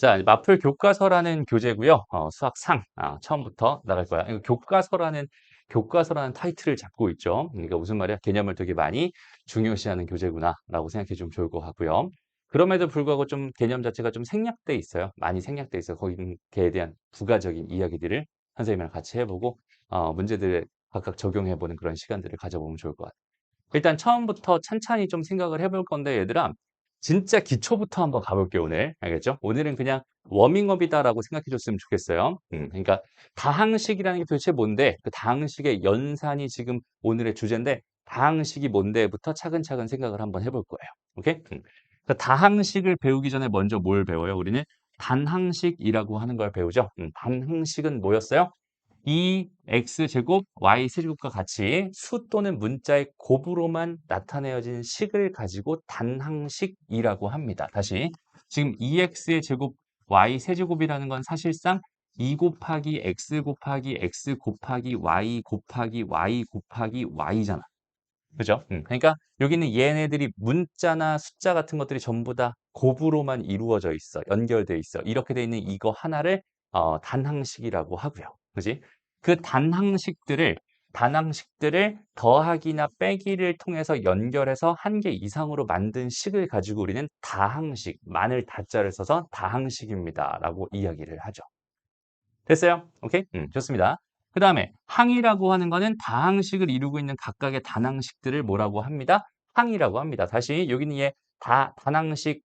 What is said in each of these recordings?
자, 마플 교과서라는 교재고요. 수학 상 처음부터 나갈 거야. 이거 교과서라는 타이틀을 잡고 있죠. 그러니까 무슨 말이야? 개념을 되게 많이 중요시하는 교재구나라고 생각해 주면 좋을 것 같고요. 그럼에도 불구하고 좀 개념 자체가 좀 생략돼 있어요. 많이 생략돼 있어요. 거기에 대한 부가적인 이야기들을 선생님이랑 같이 해보고 문제들을 각각 적용해보는 그런 시간들을 가져보면 좋을 것 같아요. 일단 처음부터 찬찬히 좀 생각을 해볼 건데 얘들아 진짜 기초부터 한번 가볼게요 오늘. 알겠죠? 오늘은 그냥 워밍업이다라고 생각해 줬으면 좋겠어요. 그러니까 다항식이라는 게 도대체 뭔데 그 다항식의 연산이 지금 오늘의 주제인데 다항식이 뭔데부터 차근차근 생각을 한번 해볼 거예요. 오케이? 그 다항식을 배우기 전에 먼저 뭘 배워요? 우리는 단항식이라고 하는 걸 배우죠. 단항식은 뭐였어요? 이 x제곱 y 세제곱과 같이 수 또는 문자의 곱으로만 나타내어진 식을 가지고 단항식이라고 합니다. 다시 지금 2x의 제곱 y 세제곱이라는 건 사실상 2 곱하기 x 곱하기 x 곱하기 y 곱하기 y잖아. 그죠? 그러니까 여기는 얘네들이 문자나 숫자 같은 것들이 전부 다 곱으로만 이루어져 있어. 연결돼 있어. 이렇게 돼 있는 이거 하나를 단항식이라고 하고요. 그지? 그 단항식들을 더하기나 빼기를 통해서 연결해서 한 개 이상으로 만든 식을 가지고 우리는 다항식, 만을 다자를 써서 다항식입니다라고 이야기를 하죠. 됐어요? 오케이? 좋습니다. 그 다음에 항이라고 하는 거는 다항식을 이루고 있는 각각의 단항식들을 뭐라고 합니다? 항이라고 합니다. 다시 여기는 단항식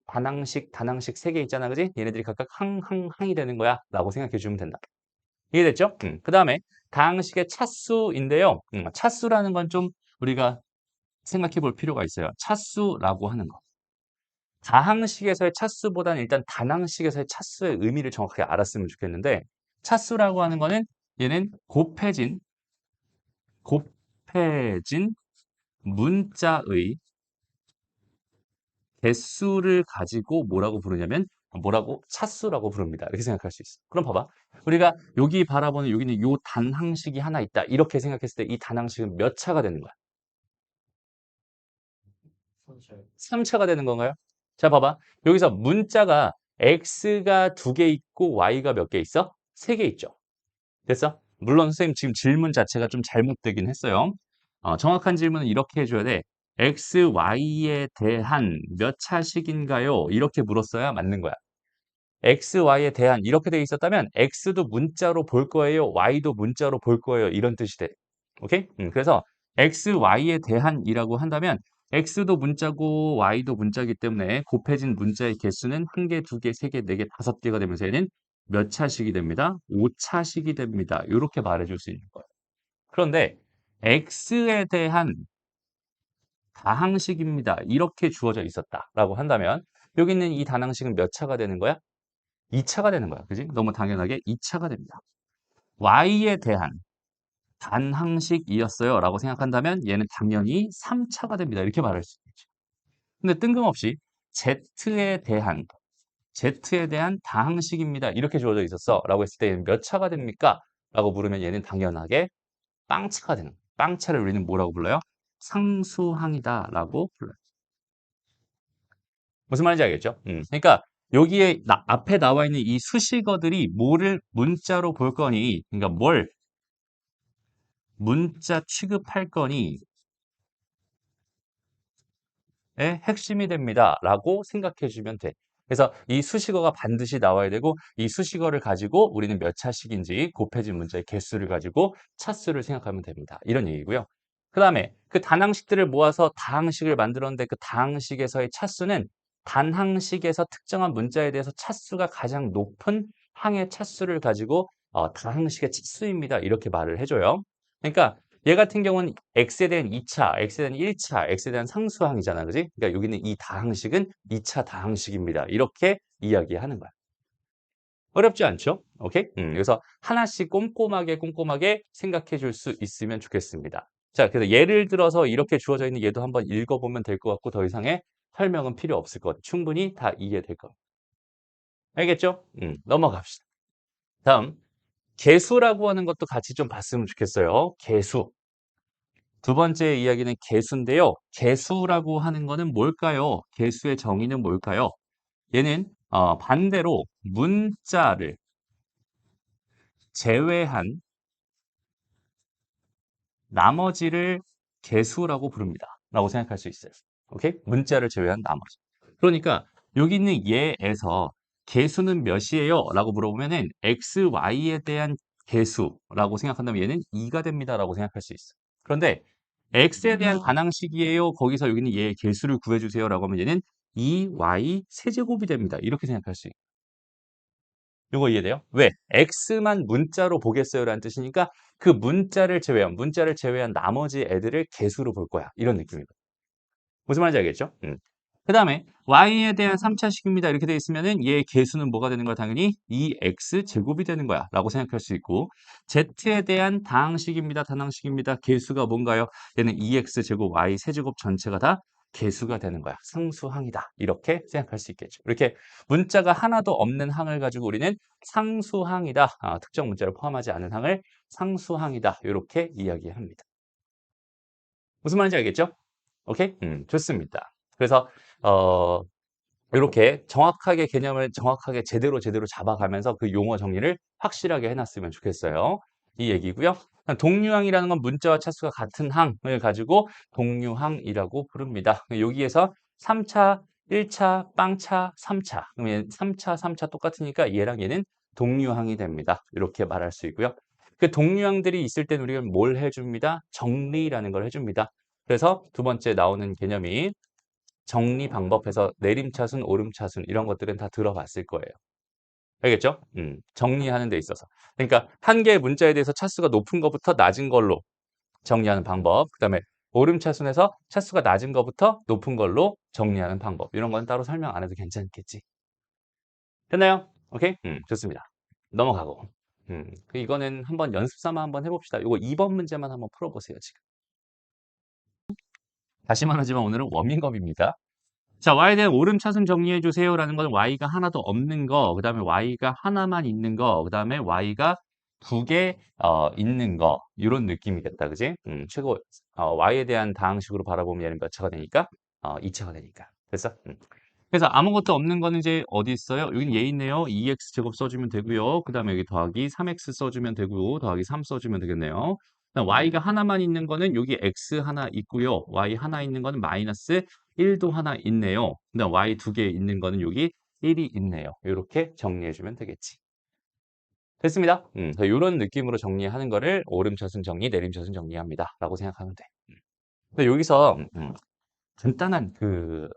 세 개 있잖아. 그지? 얘네들이 각각 항이 되는 거야. 라고 생각해 주면 된다. 이해됐죠? 그 다음에 다항식의 차수인데요. 차수라는 건 좀 우리가 생각해 볼 필요가 있어요. 차수라고 하는 거. 다항식에서의 차수보다는 일단 단항식에서의 차수의 의미를 정확하게 알았으면 좋겠는데 차수라고 하는 거는 얘는 곱해진 문자의 개수를 가지고 뭐라고 부르냐면 뭐라고? 차수라고 부릅니다. 이렇게 생각할 수 있어. 그럼 봐봐. 우리가 여기 바라보는 여기는 요 단항식이 하나 있다. 이렇게 생각했을 때 이 단항식은 몇 차가 되는 거야? 3차가 되는 건가요? 자, 봐봐. 여기서 문자가 x가 2개 있고 y가 몇 개 있어? 3개 있죠. 됐어? 물론 선생님 지금 질문 자체가 좀 잘못되긴 했어요. 정확한 질문은 이렇게 해줘야 돼. x, y에 대한 몇 차식인가요? 이렇게 물었어야 맞는 거야. x, y에 대한 이렇게 돼 있었다면 x도 문자로 볼 거예요. y도 문자로 볼 거예요. 이런 뜻이 돼. 오케이? 그래서 x, y에 대한이라고 한다면 x도 문자고 y도 문자이기 때문에 곱해진 문자의 개수는 1개, 2개, 3개, 4개, 5개가 되면서 얘는 몇 차식이 됩니다? 5차식이 됩니다. 이렇게 말해줄 수 있는 거예요. 그런데 x에 대한 다항식입니다. 이렇게 주어져 있었다라고 한다면 여기 있는 이 단항식은 몇 차가 되는 거야? 2차가 되는 거야. 그지? 너무 당연하게 2차가 됩니다. y에 대한 단항식이었어요. 라고 생각한다면 얘는 당연히 3차가 됩니다. 이렇게 말할 수 있죠. 근데 뜬금없이 z에 대한 다항식입니다. 이렇게 주어져 있었어. 라고 했을 때 얘는 몇 차가 됩니까? 라고 물으면 얘는 당연하게 빵차가 되는 거예요. 빵차를 우리는 뭐라고 불러요? 상수항이다. 라고 불러요. 무슨 말인지 알겠죠? 그러니까 여기에 앞에 나와 있는 이 수식어들이 뭐를 문자로 볼 거니, 그러니까 뭘 문자 취급할 거니, 의 핵심이 됩니다. 라고 생각해 주면 돼. 그래서 이 수식어가 반드시 나와야 되고 이 수식어를 가지고 우리는 몇 차식인지 곱해진 문자의 개수를 가지고 차수를 생각하면 됩니다. 이런 얘기고요. 그 다음에 그 단항식들을 모아서 다항식을 만들었는데 그 다항식에서의 차수는 단항식에서 특정한 문자에 대해서 차수가 가장 높은 항의 차수를 가지고 다항식의 차수입니다. 이렇게 말을 해줘요. 그러니까 얘 같은 경우는 x에 대한 2차, x에 대한 1차, x에 대한 상수항이잖아. 그지? 그러니까 여기는 이 다항식은 2차 다항식입니다. 이렇게 이야기하는 거야. 어렵지 않죠? 오케이? 그래서 하나씩 꼼꼼하게 생각해 줄 수 있으면 좋겠습니다. 자, 그래서 예를 들어서 이렇게 주어져 있는 얘도 한번 읽어보면 될 것 같고 더 이상의 설명은 필요 없을 것 같아요. 충분히 다 이해될 겁니다. 알겠죠? 넘어갑시다. 다음, 개수라고 하는 것도 같이 좀 봤으면 좋겠어요. 개수. 두 번째 이야기는 개수인데요. 개수라고 하는 거는 뭘까요? 개수의 정의는 뭘까요? 얘는 반대로 문자를 제외한 나머지를 개수라고 부릅니다. 라고 생각할 수 있어요. 오케이? 문자를 제외한 나머지. 그러니까 여기 있는 얘에서 개수는 몇이에요? 라고 물어보면은 x, y에 대한 개수라고 생각한다면 얘는 2가 됩니다. 라고 생각할 수 있어. 그런데 x에 대한 반항식이에요. 거기서 여기는 얘의 개수를 구해주세요. 라고 하면 얘는 2y 세제곱이 됩니다. 이렇게 생각할 수 있고. 이거 이해돼요? 왜? x만 문자로 보겠어요 라는 뜻이니까 그 문자를 제외한 나머지 애들을 개수로 볼 거야. 이런 느낌이거든. 무슨 말인지 알겠죠? 그 다음에 y에 대한 3차식입니다. 이렇게 돼 있으면은 얘의 개수는 뭐가 되는 거야? 당연히 2x 제곱이 되는 거야. 라고 생각할 수 있고 z에 대한 다항식입니다. 단항식입니다. 개수가 뭔가요? 얘는 2x 제곱 y 세제곱 전체가 다 개수가 되는 거야. 상수항이다. 이렇게 생각할 수 있겠죠. 이렇게 문자가 하나도 없는 항을 가지고 우리는 상수항이다. 특정 문자를 포함하지 않은 항을 상수항이다. 이렇게 이야기합니다. 무슨 말인지 알겠죠? 오케이? 좋습니다. 그래서 어, 이렇게 정확하게 개념을 정확하게 제대로 잡아가면서 그 용어 정리를 확실하게 해놨으면 좋겠어요. 이 얘기고요. 동류항이라는 건 문자와 차수가 같은 항을 가지고 동류항이라고 부릅니다. 여기에서 3차, 1차, 빵차, 3차. 그러면 3차, 3차 똑같으니까 얘랑 얘는 동류항이 됩니다. 이렇게 말할 수 있고요. 그 동류항들이 있을 땐 우리가 뭘 해줍니다? 정리라는 걸 해줍니다. 그래서 두 번째 나오는 개념이 정리 방법에서 내림차순, 오름차순 이런 것들은 다 들어봤을 거예요. 알겠죠? 정리하는 데 있어서. 그러니까 한 개의 문자에 대해서 차수가 높은 것부터 낮은 걸로 정리하는 방법. 그다음에 오름차순에서 차수가 낮은 것부터 높은 걸로 정리하는 방법. 이런 건 따로 설명 안 해도 괜찮겠지. 됐나요? 오케이? 좋습니다. 넘어가고. 이거는 한번 연습 삼아 한번 해봅시다. 이거 2번 문제만 한번 풀어보세요, 지금. 다시 말하지만 오늘은 워밍업입니다. 자, y에 대한 오름차순 정리해 주세요라는 건 y가 하나도 없는 거, 그 다음에 y가 하나만 있는 거, 그 다음에 y가 두 개 있는 거 이런 느낌이겠다, 그지? 최고 y에 대한 다항식으로 바라보면 얘는 몇 차가 되니까 2차가 되니까. 됐어? 그래서 아무것도 없는 거는 이제 어디 있어요? 여긴 얘 있네요. 2x 제곱 써주면 되고요. 그 다음에 여기 더하기 3x 써주면 되고 더하기 3 써주면 되겠네요. 그다음 y가 하나만 있는 거는 여기 x 하나 있고요. y 하나 있는 거는 마이너스 1도 하나 있네요. 그다음 y 두 개 있는 거는 여기 1이 있네요. 이렇게 정리해주면 되겠지. 됐습니다. 이런 느낌으로 정리하는 거를 오름차순 정리, 내림차순 정리합니다. 라고 생각하면 돼. 근데 여기서 간단한 그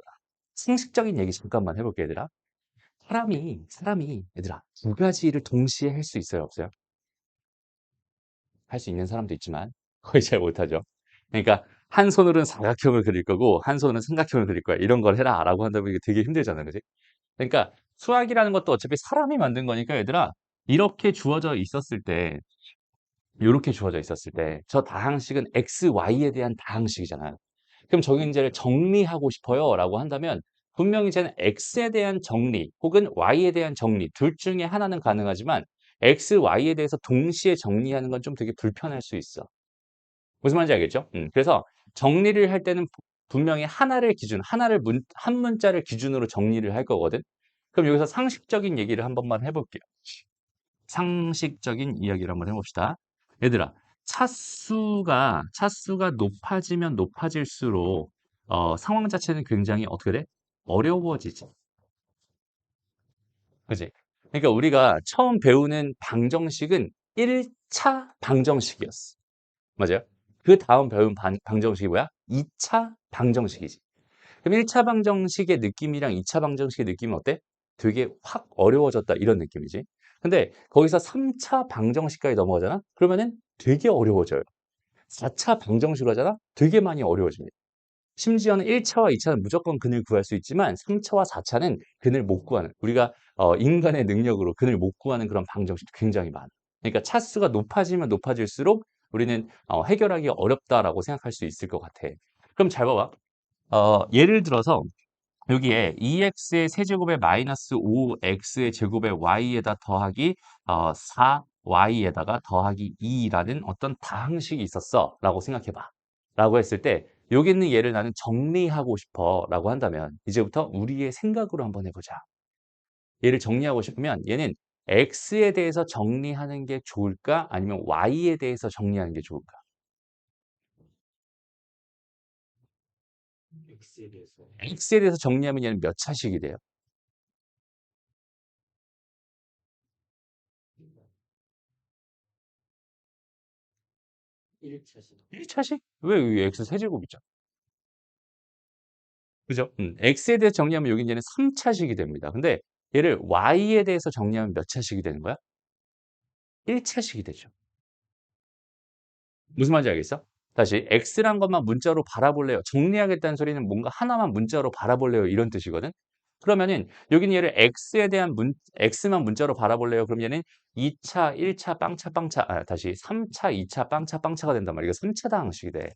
상식적인 얘기 잠깐만 해볼게, 얘들아. 사람이, 얘들아, 두 가지를 동시에 할 수 있어요, 없어요? 할 수 있는 사람도 있지만, 거의 잘 못하죠. 그러니까, 한 손으로는 사각형을 그릴 거고, 한 손으로는 삼각형을 그릴 거야. 이런 걸 해라, 라고 한다면 이게 되게 힘들잖아, 그지? 그러니까, 수학이라는 것도 어차피 사람이 만든 거니까, 얘들아, 이렇게 주어져 있었을 때, 이렇게 주어져 있었을 때, 저 다항식은 x, y에 대한 다항식이잖아요. 그럼 저기 이제를 정리하고 싶어요 라고 한다면 분명히 쟤는 x에 대한 정리 혹은 y에 대한 정리 둘 중에 하나는 가능하지만 x, y에 대해서 동시에 정리하는 건 좀 되게 불편할 수 있어. 무슨 말인지 알겠죠? 그래서 정리를 할 때는 분명히 한 문자를 기준으로 정리를 할 거거든. 그럼 여기서 상식적인 얘기를 한 번만 해볼게요. 상식적인 이야기를 한번 해봅시다. 얘들아, 차수가 높아지면 높아질수록 상황 자체는 굉장히 어떻게 돼? 어려워지지. 그지? 그러니까 우리가 처음 배우는 방정식은 1차 방정식이었어. 맞아요? 그 다음 배운 방정식이 뭐야? 2차 방정식이지. 그럼 1차 방정식의 느낌이랑 2차 방정식의 느낌은 어때? 되게 확 어려워졌다 이런 느낌이지. 근데 거기서 3차 방정식까지 넘어가잖아? 그러면은 되게 어려워져요. 4차 방정식으로 하잖아? 되게 많이 어려워집니다. 심지어는 1차와 2차는 무조건 근을 구할 수 있지만 3차와 4차는 근을 못 구하는 우리가 인간의 능력으로 근을 못 구하는 그런 방정식도 굉장히 많아. 그러니까 차수가 높아지면 높아질수록 우리는 해결하기 어렵다라고 생각할 수 있을 것 같아. 그럼 잘 봐봐. 예를 들어서 여기에 2x의 세제곱에 마이너스 5x의 제곱에 y에다 더하기 4y에다가 더하기 2라는 어떤 다항식이 있었어 라고 생각해봐. 라고 했을 때 여기 있는 얘를 나는 정리하고 싶어 라고 한다면 이제부터 우리의 생각으로 한번 해보자. 얘를 정리하고 싶으면 얘는 x에 대해서 정리하는 게 좋을까? 아니면 y에 대해서 정리하는 게 좋을까? x에 대해서 정리하면 얘는 몇 차식이 돼요? 1차식? 왜 여기 x 세제곱 있잖아. 그죠? x에 대해서 정리하면 여기 얘는 3차식이 됩니다. 근데 얘를 y에 대해서 정리하면 몇 차식이 되는 거야? 1차식이 되죠. 무슨 말인지 알겠어? 다시 x란 것만 문자로 바라볼래요. 정리하겠다는 소리는 뭔가 하나만 문자로 바라볼래요. 이런 뜻이거든. 그러면은 여기는 얘를 x만 문자로 바라볼래요. 그럼 얘는 2차, 1차, 빵차, 빵차, 다시 3차, 2차, 빵차, 빵차가 된단 말이야. 이거 3차 다항식이 돼.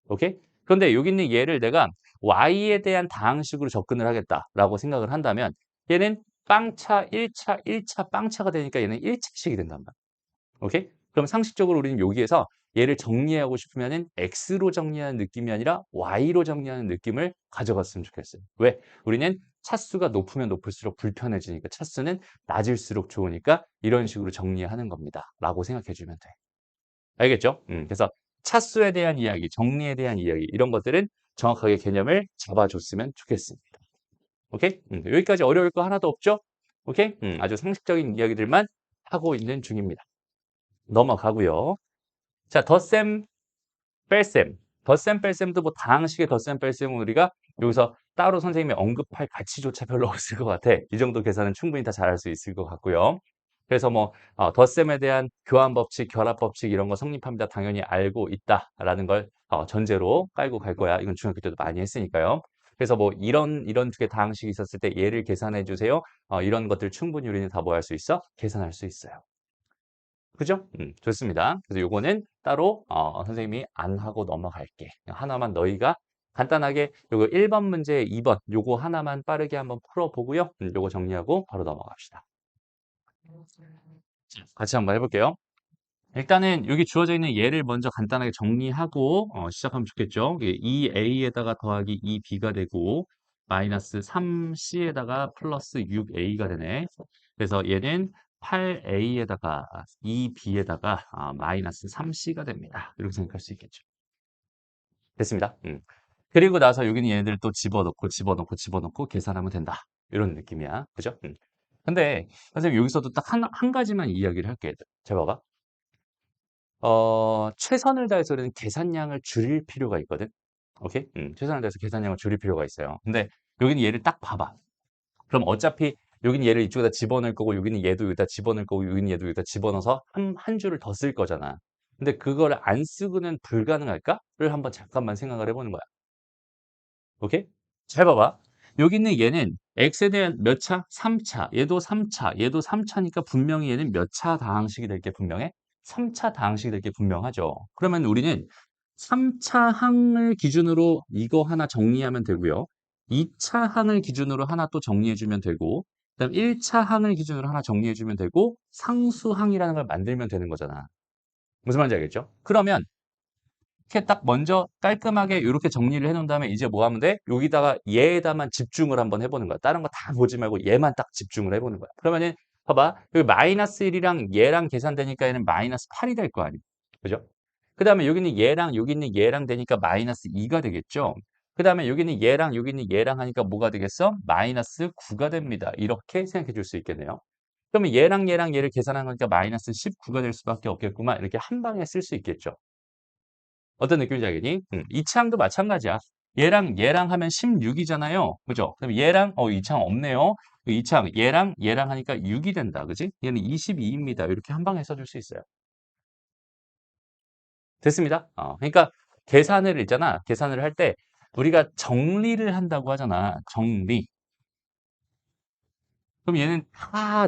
오케이? 그런데 여기 있는 얘를 내가 y에 대한 다항식으로 접근을 하겠다라고 생각을 한다면 얘는 빵차, 1차, 1차, 빵차가 되니까 얘는 1차식이 된단 말이야. 오케이? 그럼 상식적으로 우리는 여기에서 얘를 정리하고 싶으면은 x로 정리하는 느낌이 아니라 y로 정리하는 느낌을 가져갔으면 좋겠어요. 왜? 우리는 차수가 높으면 높을수록 불편해지니까 차수는 낮을수록 좋으니까 이런 식으로 정리하는 겁니다. 라고 생각해 주면 돼. 알겠죠? 그래서 차수에 대한 이야기, 정리에 대한 이야기 이런 것들은 정확하게 개념을 잡아줬으면 좋겠습니다. 오케이? 여기까지 어려울 거 하나도 없죠? 오케이? 아주 상식적인 이야기들만 하고 있는 중입니다. 넘어가고요. 자, 덧셈, 뺄셈. 덧셈, 뺄셈도 뭐 다항식의 덧셈, 뺄셈은 우리가 여기서 따로 선생님이 언급할 가치조차 별로 없을 것 같아. 이 정도 계산은 충분히 다 잘할 수 있을 것 같고요. 그래서 뭐 덧셈에 대한 교환 법칙, 결합 법칙 이런 거 성립합니다. 당연히 알고 있다라는 걸 전제로 깔고 갈 거야. 이건 중학교 때도 많이 했으니까요. 그래서 뭐 이런 두 개 다항식이 있었을 때 얘를 계산해 주세요. 이런 것들 충분히 우리는 다 뭐 할 수 있어? 계산할 수 있어요. 그죠? 좋습니다. 그래서 요거는 따로 선생님이 안 하고 넘어갈게. 하나만 너희가 간단하게 요거 1번 문제, 2번 요거 하나만 빠르게 한번 풀어보고요. 요거 정리하고 바로 넘어갑시다. 같이 한번 해볼게요. 일단은 여기 주어져 있는 얘를 먼저 간단하게 정리하고 시작하면 좋겠죠. 2a에다가 더하기 2b가 되고 마이너스 3c에다가 플러스 6a가 되네. 그래서 얘는 8a에다가 2b에다가 마이너스 3c가 됩니다. 이렇게 생각할 수 있겠죠. 됐습니다. 그리고 나서 여기는 얘네들 또 집어넣고 집어넣고 집어넣고 계산하면 된다. 이런 느낌이야. 그죠? 근데 선생님 여기서도 딱 한 가지만 이야기를 할게요. 잘 봐봐. 최선을 다해서 우리는 계산량을 줄일 필요가 있거든. 오케이? 최선을 다해서 계산량을 줄일 필요가 있어요. 근데 여기는 얘를 딱 봐봐. 그럼 어차피 여기는 얘를 이쪽에다 집어넣을 거고 여기는 얘도 여기다 집어넣을 거고 여기는 얘도 여기다 집어넣어서 한 줄을 더 쓸 거잖아. 근데 그거를 안 쓰고는 불가능할까?를 한번 잠깐만 생각을 해보는 거야. 오케이? 잘 봐봐. 여기 있는 얘는 x에 대한 몇 차? 3차. 얘도 3차. 얘도 3차니까 분명히 얘는 몇 차 다항식이 될 게 분명해? 3차 다항식이 될 게 분명하죠. 그러면 우리는 3차 항을 기준으로 이거 하나 정리하면 되고요. 2차 항을 기준으로 하나 또 정리해주면 되고 그다음 1차 항을 기준으로 하나 정리해주면 되고 상수항이라는 걸 만들면 되는 거잖아. 무슨 말인지 알겠죠? 그러면 이렇게 딱 먼저 깔끔하게 이렇게 정리를 해놓은 다음에 이제 뭐 하면 돼? 여기다가 얘에다만 집중을 한번 해보는 거야. 다른 거 다 보지 말고 얘만 딱 집중을 해보는 거야. 그러면은 봐봐. 여기 마이너스 1이랑 얘랑 계산되니까 얘는 마이너스 8이 될 거 아니야. 그죠? 그 다음에 여기는 얘랑 여기 있는 얘랑 되니까 마이너스 2가 되겠죠? 그 다음에 여기 있는 얘랑 여기 있는 얘랑 하니까 뭐가 되겠어? 마이너스 9가 됩니다. 이렇게 생각해 줄 수 있겠네요. 그러면 얘랑 얘를 계산한 거니까 마이너스 19가 될 수밖에 없겠구만. 이렇게 한 방에 쓸 수 있겠죠. 어떤 느낌인지 알겠니? 이창도 마찬가지야. 얘랑 하면 16이잖아요. 그죠? 그럼 얘랑, 이창 없네요. 이창, 얘랑 하니까 6이 된다. 그지? 얘는 22입니다. 이렇게 한 방에 써줄 수 있어요. 됐습니다. 그러니까 계산을 있잖아. 계산을 할 때 우리가 정리를 한다고 하잖아. 정리. 그럼 얘는 다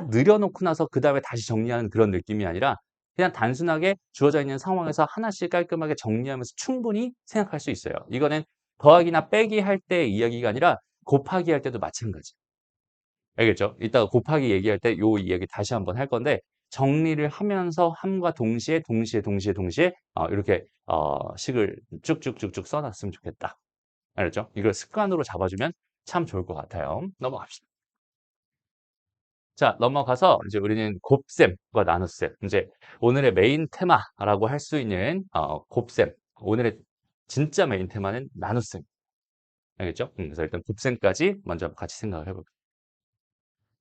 늘여놓고 나서 그 다음에 다시 정리하는 그런 느낌이 아니라 그냥 단순하게 주어져 있는 상황에서 하나씩 깔끔하게 정리하면서 충분히 생각할 수 있어요. 이거는 더하기나 빼기 할 때 이야기가 아니라 곱하기 할 때도 마찬가지. 알겠죠? 이따가 곱하기 얘기할 때 요 이야기 다시 한번 할 건데 정리를 하면서 함과 동시에 이렇게 식을 쭉쭉쭉쭉 써놨으면 좋겠다. 알겠죠? 이걸 습관으로 잡아주면 참 좋을 것 같아요. 넘어갑시다. 자, 넘어가서 이제 우리는 곱셈과 나눗셈. 이제 오늘의 메인 테마라고 할 수 있는 곱셈. 오늘의 진짜 메인 테마는 나눗셈. 알겠죠? 그래서 일단 곱셈까지 먼저 같이 생각을 해볼게요.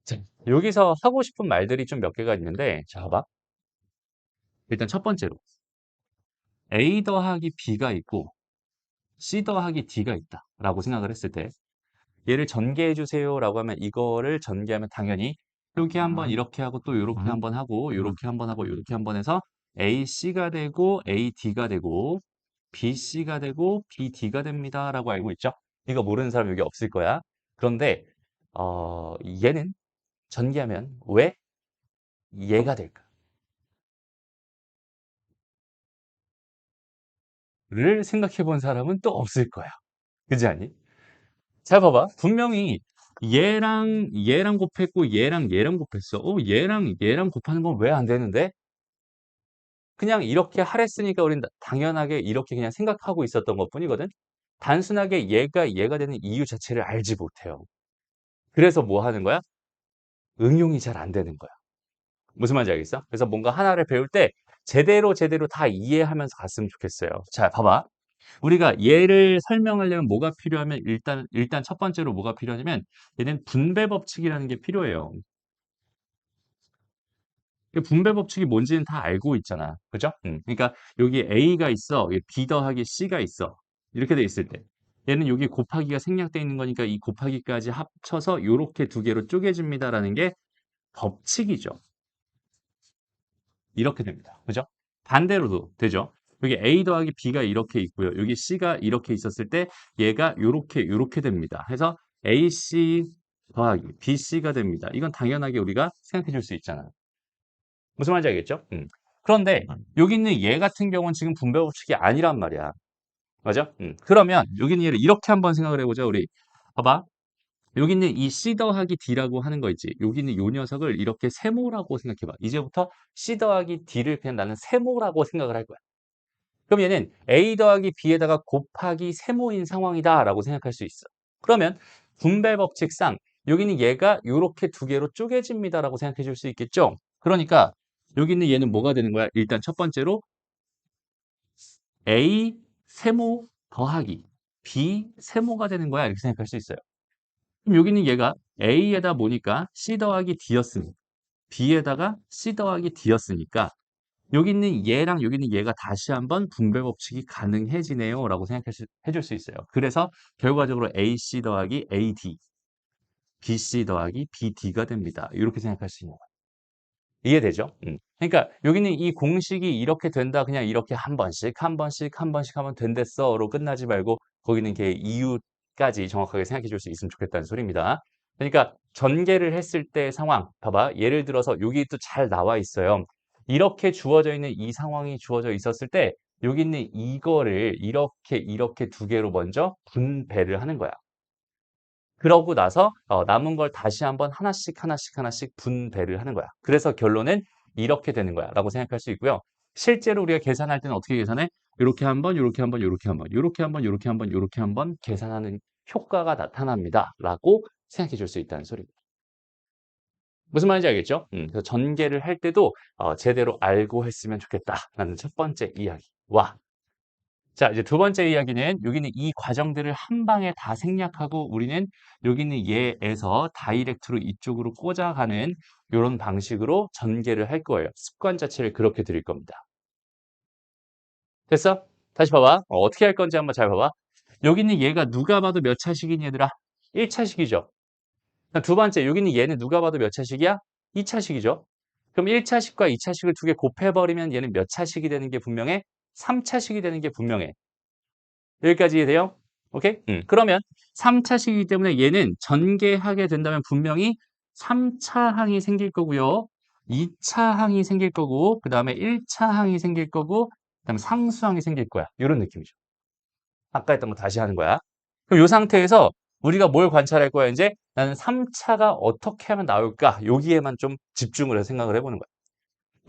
자, 여기서 하고 싶은 말들이 좀 몇 개가 있는데, 자, 봐봐. 일단 첫 번째로 A 더하기 B가 있고 C 더하기 D가 있다 라고 생각을 했을 때 얘를 전개해 주세요라고 하면 이거를 전개하면 당연히 이렇게 한번 이렇게 하고 또 이렇게 한번 하고 이렇게 한번 하고 이렇게 한번 해서 AC가 되고 AD가 되고 BC가 되고 BD가 됩니다 라고 알고 있죠? 이거 모르는 사람 여기 없을 거야. 그런데 얘는 전개하면 왜 얘가 될까? 를 생각해 본 사람은 또 없을 거야. 그지 않니? 잘 봐봐. 분명히 얘랑 곱했고 얘랑 곱했어. 얘랑 얘랑 곱하는 건 왜 안 되는데? 그냥 이렇게 하랬으니까 우린 당연하게 이렇게 그냥 생각하고 있었던 것뿐이거든. 단순하게 얘가 되는 이유 자체를 알지 못해요. 그래서 뭐 하는 거야? 응용이 잘 안 되는 거야. 무슨 말인지 알겠어? 그래서 뭔가 하나를 배울 때 제대로 다 이해하면서 갔으면 좋겠어요. 자, 봐봐. 우리가 얘를 설명하려면 뭐가 필요하면 일단 첫 번째로 뭐가 필요하냐면 얘는 분배 법칙이라는 게 필요해요. 그 분배 법칙이 뭔지는 다 알고 있잖아. 그죠? 그러니까 여기 A가 있어. 여기 B 더하기 C가 있어. 이렇게 돼 있을 때 얘는 여기 곱하기가 생략돼 있는 거니까 이 곱하기까지 합쳐서 이렇게 두 개로 쪼개집니다라는 게 법칙이죠. 이렇게 됩니다. 그죠? 반대로도 되죠. 여기 A 더하기 B가 이렇게 있고요. 여기 C가 이렇게 있었을 때 얘가 요렇게 됩니다. 해서 AC 더하기 BC가 됩니다. 이건 당연하게 우리가 생각해 줄 수 있잖아요. 무슨 말인지 알겠죠? 그런데 여기 있는 얘 같은 경우는 지금 분배 법칙이 아니란 말이야. 맞아? 그러면 여기 있는 얘를 이렇게 한번 생각을 해보자. 우리 봐봐. 여기 있는 이 C 더하기 D라고 하는 거 있지. 여기 있는 요 녀석을 이렇게 세모라고 생각해봐. 이제부터 C 더하기 D를 그냥 나는 세모라고 생각을 할 거야. 그럼 얘는 A 더하기 B에다가 곱하기 세모인 상황이다라고 생각할 수 있어. 그러면 분배 법칙상 여기는 얘가 이렇게 두 개로 쪼개집니다라고 생각해 줄 수 있겠죠? 그러니까 여기 있는 얘는 뭐가 되는 거야? 일단 첫 번째로 A 세모 더하기 B 세모가 되는 거야. 이렇게 생각할 수 있어요. 그럼 여기는 얘가 A에다 보니까 C 더하기 D였으니 B에다가 C 더하기 D였으니까 여기 있는 얘랑 여기 있는 얘가 다시 한번 분배 법칙이 가능해지네요 라고 해줄 수 있어요. 그래서 결과적으로 AC 더하기 AD, BC 더하기 BD가 됩니다. 이렇게 생각할 수 있는 거예요. 이해되죠? 그러니까 여기는 이 공식이 이렇게 된다. 그냥 이렇게 한 번씩 하면 된댔어로 끝나지 말고 거기는 걔 이유까지 정확하게 생각해 줄 수 있으면 좋겠다는 소리입니다. 그러니까 전개를 했을 때 상황 봐봐. 예를 들어서 여기 또 잘 나와 있어요. 이렇게 주어져 있는 이 상황이 주어져 있었을 때 여기 있는 이거를 이렇게 두 개로 먼저 분배를 하는 거야. 그러고 나서 남은 걸 다시 한번 하나씩 분배를 하는 거야. 그래서 결론은 이렇게 되는 거야 라고 생각할 수 있고요. 실제로 우리가 계산할 때는 어떻게 계산해? 이렇게 한번, 이렇게 한번, 이렇게 한번, 이렇게 한번, 이렇게 한번, 이렇게 한번 계산하는 효과가 나타납니다 라고 생각해 줄 수 있다는 소리입니다. 무슨 말인지 알겠죠? 그래서 전개를 할 때도 제대로 알고 했으면 좋겠다라는 첫 번째 이야기와 자, 이제 두 번째 이야기는 여기는 이 과정들을 한 방에 다 생략하고 우리는 여기 있는 얘에서 다이렉트로 이쪽으로 꽂아가는 이런 방식으로 전개를 할 거예요. 습관 자체를 그렇게 드릴 겁니다. 됐어? 다시 봐봐. 어떻게 할 건지 한번 잘 봐봐. 여기 있는 얘가 누가 봐도 몇 차식이니 얘들아? 1차식이죠. 두 번째, 여기 있는 얘는 누가 봐도 몇 차식이야? 2차식이죠. 그럼 1차식과 2차식을 두 개 곱해버리면 얘는 몇 차식이 되는 게 분명해? 3차식이 되는 게 분명해. 여기까지 이해돼요? 오케이? 그러면 3차식이기 때문에 얘는 전개하게 된다면 분명히 3차 항이 생길 거고요. 2차 항이 생길 거고 그 다음에 1차 항이 생길 거고 그 다음에 상수항이 생길 거야. 이런 느낌이죠. 아까 했던 거 다시 하는 거야. 그럼 이 상태에서 우리가 뭘 관찰할 거야? 이제 나는 3차가 어떻게 하면 나올까? 여기에만 좀 집중을 해서 생각을 해보는 거야.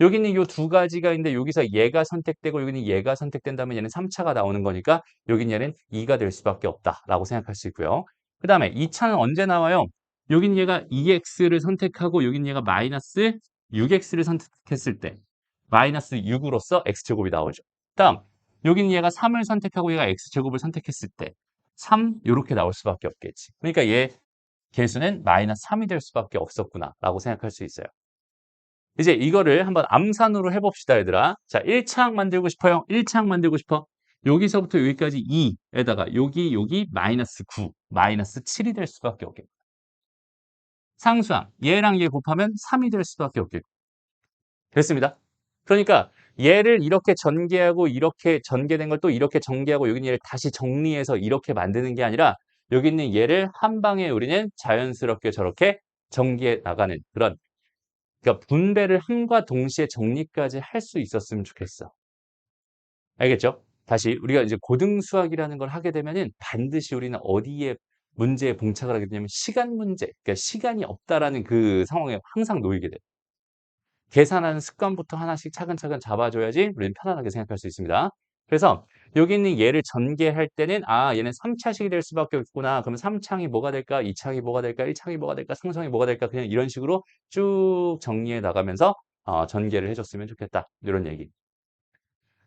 여기는 이 두 가지가 있는데 여기서 얘가 선택되고 여기는 얘가 선택된다면 얘는 3차가 나오는 거니까 여긴 얘는 2가 될 수밖에 없다라고 생각할 수 있고요. 그 다음에 2차는 언제 나와요? 여긴 얘가 2x를 선택하고 여긴 얘가 마이너스 6x를 선택했을 때 마이너스 6으로서 x제곱이 나오죠. 다음 여긴 얘가 3을 선택하고 얘가 x제곱을 선택했을 때 3 이렇게 나올 수밖에 없겠지. 그러니까 얘 개수는 마이너스 3이 될 수밖에 없었구나 라고 생각할 수 있어요. 이제 이거를 한번 암산으로 해봅시다, 얘들아. 자, 1차항 만들고 싶어요. 1차항 만들고 싶어. 여기서부터 여기까지 2에다가 여기 마이너스 9, 마이너스 7이 될 수밖에 없겠고. 상수항, 얘랑 얘 곱하면 3이 될 수밖에 없겠고. 됐습니다. 그러니까 얘를 이렇게 전개하고 이렇게 전개된 걸 또 이렇게 전개하고 여기 있는 얘를 다시 정리해서 이렇게 만드는 게 아니라 여기 있는 얘를 한 방에 우리는 자연스럽게 저렇게 전개해 나가는 그런, 그러니까 분배를 함과 동시에 정리까지 할 수 있었으면 좋겠어. 알겠죠? 다시 우리가 이제 고등수학이라는 걸 하게 되면은 반드시 우리는 어디에 문제에 봉착을 하게 되냐면 시간 문제, 그러니까 시간이 없다라는 그 상황에 항상 놓이게 돼. 계산하는 습관부터 하나씩 차근차근 잡아줘야지 우리는 편안하게 생각할 수 있습니다. 그래서 여기 있는 얘를 전개할 때는 얘는 3차식이 될 수밖에 없구나. 그러면 3창이 뭐가 될까? 2창이 뭐가 될까? 1창이 뭐가 될까? 상수항이 뭐가 될까? 그냥 이런 식으로 쭉 정리해 나가면서 전개를 해줬으면 좋겠다. 이런 얘기.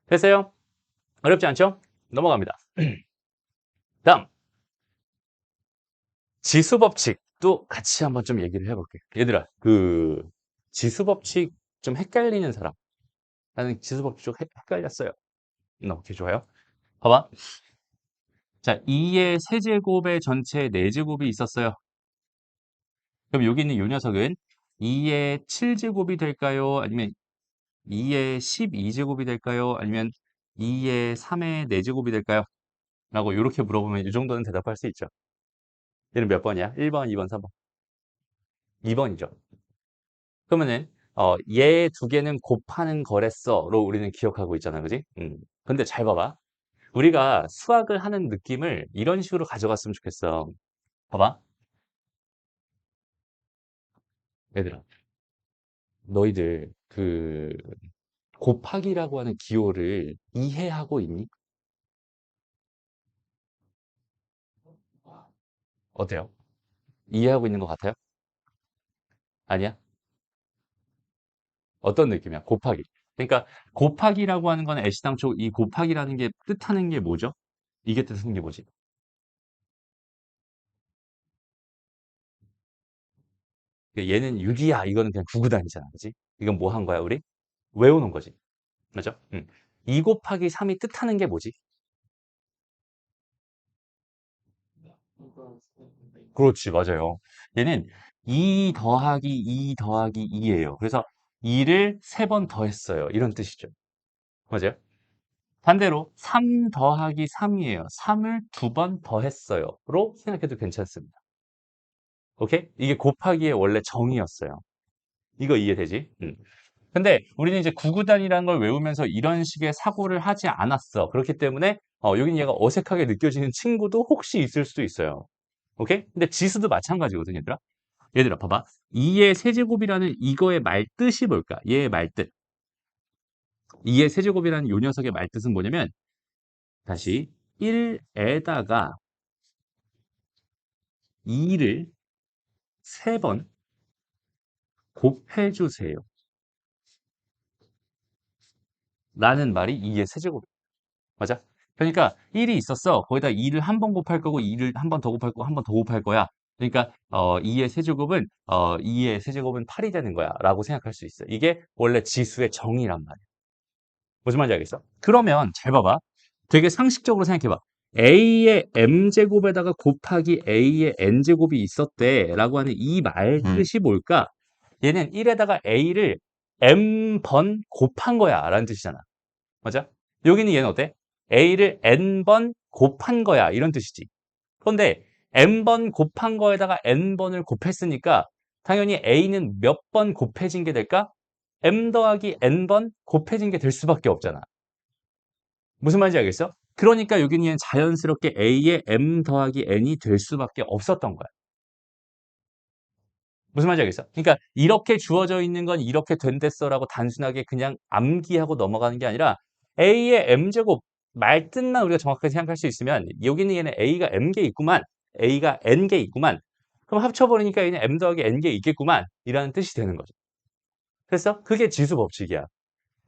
됐어요? 어렵지 않죠? 넘어갑니다. 다음 지수법칙도 같이 한번 좀 얘기를 해볼게요. 얘들아, 그 지수법칙 좀 헷갈리는 사람. 나는 지수법칙 좀 헷갈렸어요. 오케이, 좋아요. 봐봐. 자, 2의 세제곱의 전체에 4제곱이 있었어요. 그럼 여기 있는 이 녀석은 2의 7제곱이 될까요? 아니면 2의 12제곱이 될까요? 아니면 2의 3의 4제곱이 될까요? 라고 이렇게 물어보면 이 정도는 대답할 수 있죠. 얘는 몇 번이야? 1번, 2번, 3번. 2번이죠. 그러면은 얘 두 개는 곱하는 거랬어로 우리는 기억하고 있잖아, 그지? 근데 잘 봐봐. 우리가 수학을 하는 느낌을 이런 식으로 가져갔으면 좋겠어. 봐봐. 얘들아, 너희들 그 곱하기라고 하는 기호를 이해하고 있니? 어때요? 이해하고 있는 것 같아요? 아니야? 어떤 느낌이야? 곱하기. 그러니까 곱하기라고 하는 건 애시당초 이 곱하기라는 게 뜻하는 게 뭐죠? 이게 뜻하는 게 뭐지? 그러니까 얘는 6이야. 이거는 그냥 구구단이잖아. 그지? 이건 뭐 한 거야, 우리? 외우는 거지. 맞죠? 2 곱하기 3이 뜻하는 게 뭐지? 그렇지, 맞아요. 얘는 2 더하기 2 더하기 2예요. 그래서 2를 3번 더했어요. 이런 뜻이죠. 맞아요? 반대로 3 더하기 3이에요. 3을 2번 더했어요. 로 생각해도 괜찮습니다. 오케이? 이게 곱하기의 원래 정의였어요. 이거 이해되지? 근데 우리는 이제 구구단이라는 걸 외우면서 이런 식의 사고를 하지 않았어. 그렇기 때문에 여긴 얘가 어색하게 느껴지는 친구도 혹시 있을 수도 있어요. 오케이? 근데 지수도 마찬가지거든, 얘들아. 얘들아, 봐봐. 2의 세제곱이라는 이거의 말뜻이 뭘까? 얘의 말뜻. 2의 세제곱이라는 요 녀석의 말뜻은 뭐냐면 다시 1에다가 2를 3번 곱해주세요. 라는 말이 2의 세제곱. 맞아? 그러니까 1이 있었어. 거기다 2를 한 번 곱할 거고 2를 한 번 더 곱할 거고 한 번 더 곱할 거야. 그러니까 2의 세제곱은 2의 세제곱은 8이 되는 거야 라고 생각할 수 있어. 이게 원래 지수의 정의란 말이야. 무슨 말인지 알겠어? 그러면 잘 봐봐. 되게 상식적으로 생각해봐. A의 M제곱에다가 곱하기 A의 N제곱이 있었대 라고 하는 이 말 뜻이 뭘까? 얘는 1에다가 A를 M번 곱한 거야 라는 뜻이잖아. 맞아? 여기는 얘는 어때? A를 N번 곱한 거야 이런 뜻이지. 그런데 N번 곱한 거에다가 N번을 곱했으니까 당연히 A는 몇 번 곱해진 게 될까? M 더하기 N번 곱해진 게 될 수밖에 없잖아. 무슨 말인지 알겠어? 그러니까 여기는 자연스럽게 A의 M 더하기 N이 될 수밖에 없었던 거야. 무슨 말인지 알겠어? 그러니까 이렇게 주어져 있는 건 이렇게 된댔어라고 단순하게 그냥 암기하고 넘어가는 게 아니라 A의 M제곱 말뜻만 우리가 정확하게 생각할 수 있으면 여기는 얘는 A가 M개 있구만, A가 N개 있구만. 그럼 합쳐버리니까 얘는 m 더하기 n개 있겠구만 이라는 뜻이 되는 거죠. 됐어? 그게 지수 법칙이야.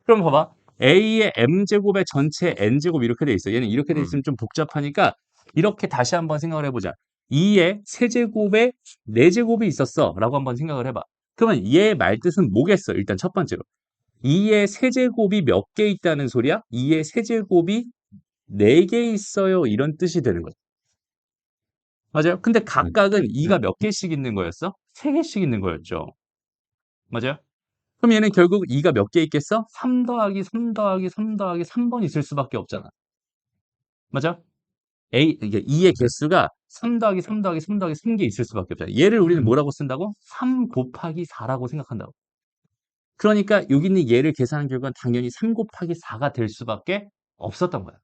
그럼 봐봐. A의 m제곱의 전체 n제곱 이렇게 돼 있어. 얘는 이렇게 돼 있으면 좀 복잡하니까 이렇게 다시 한번 생각을 해보자. 2의 세제곱에 4제곱이 있었어 라고 한번 생각을 해봐. 그러면 얘의 말뜻은 뭐겠어? 일단 첫 번째로. 2의 세제곱이 몇 개 있다는 소리야? 2의 세제곱이 4개 있어요. 이런 뜻이 되는 거죠. 맞아요? 근데 각각은 2가 몇 개씩 있는 거였어? 3개씩 있는 거였죠. 맞아요? 그럼 얘는 결국 2가 몇 개 있겠어? 3 더하기 3 더하기 3 더하기 3번 있을 수밖에 없잖아. 맞아? 이게 2의 개수가 3 더하기 3 더하기 3 더하기 3개 있을 수밖에 없잖아. 얘를 우리는 뭐라고 쓴다고? 3 곱하기 4라고 생각한다고. 그러니까 여기 있는 얘를 계산한 결과는 당연히 3 곱하기 4가 될 수밖에 없었던 거야.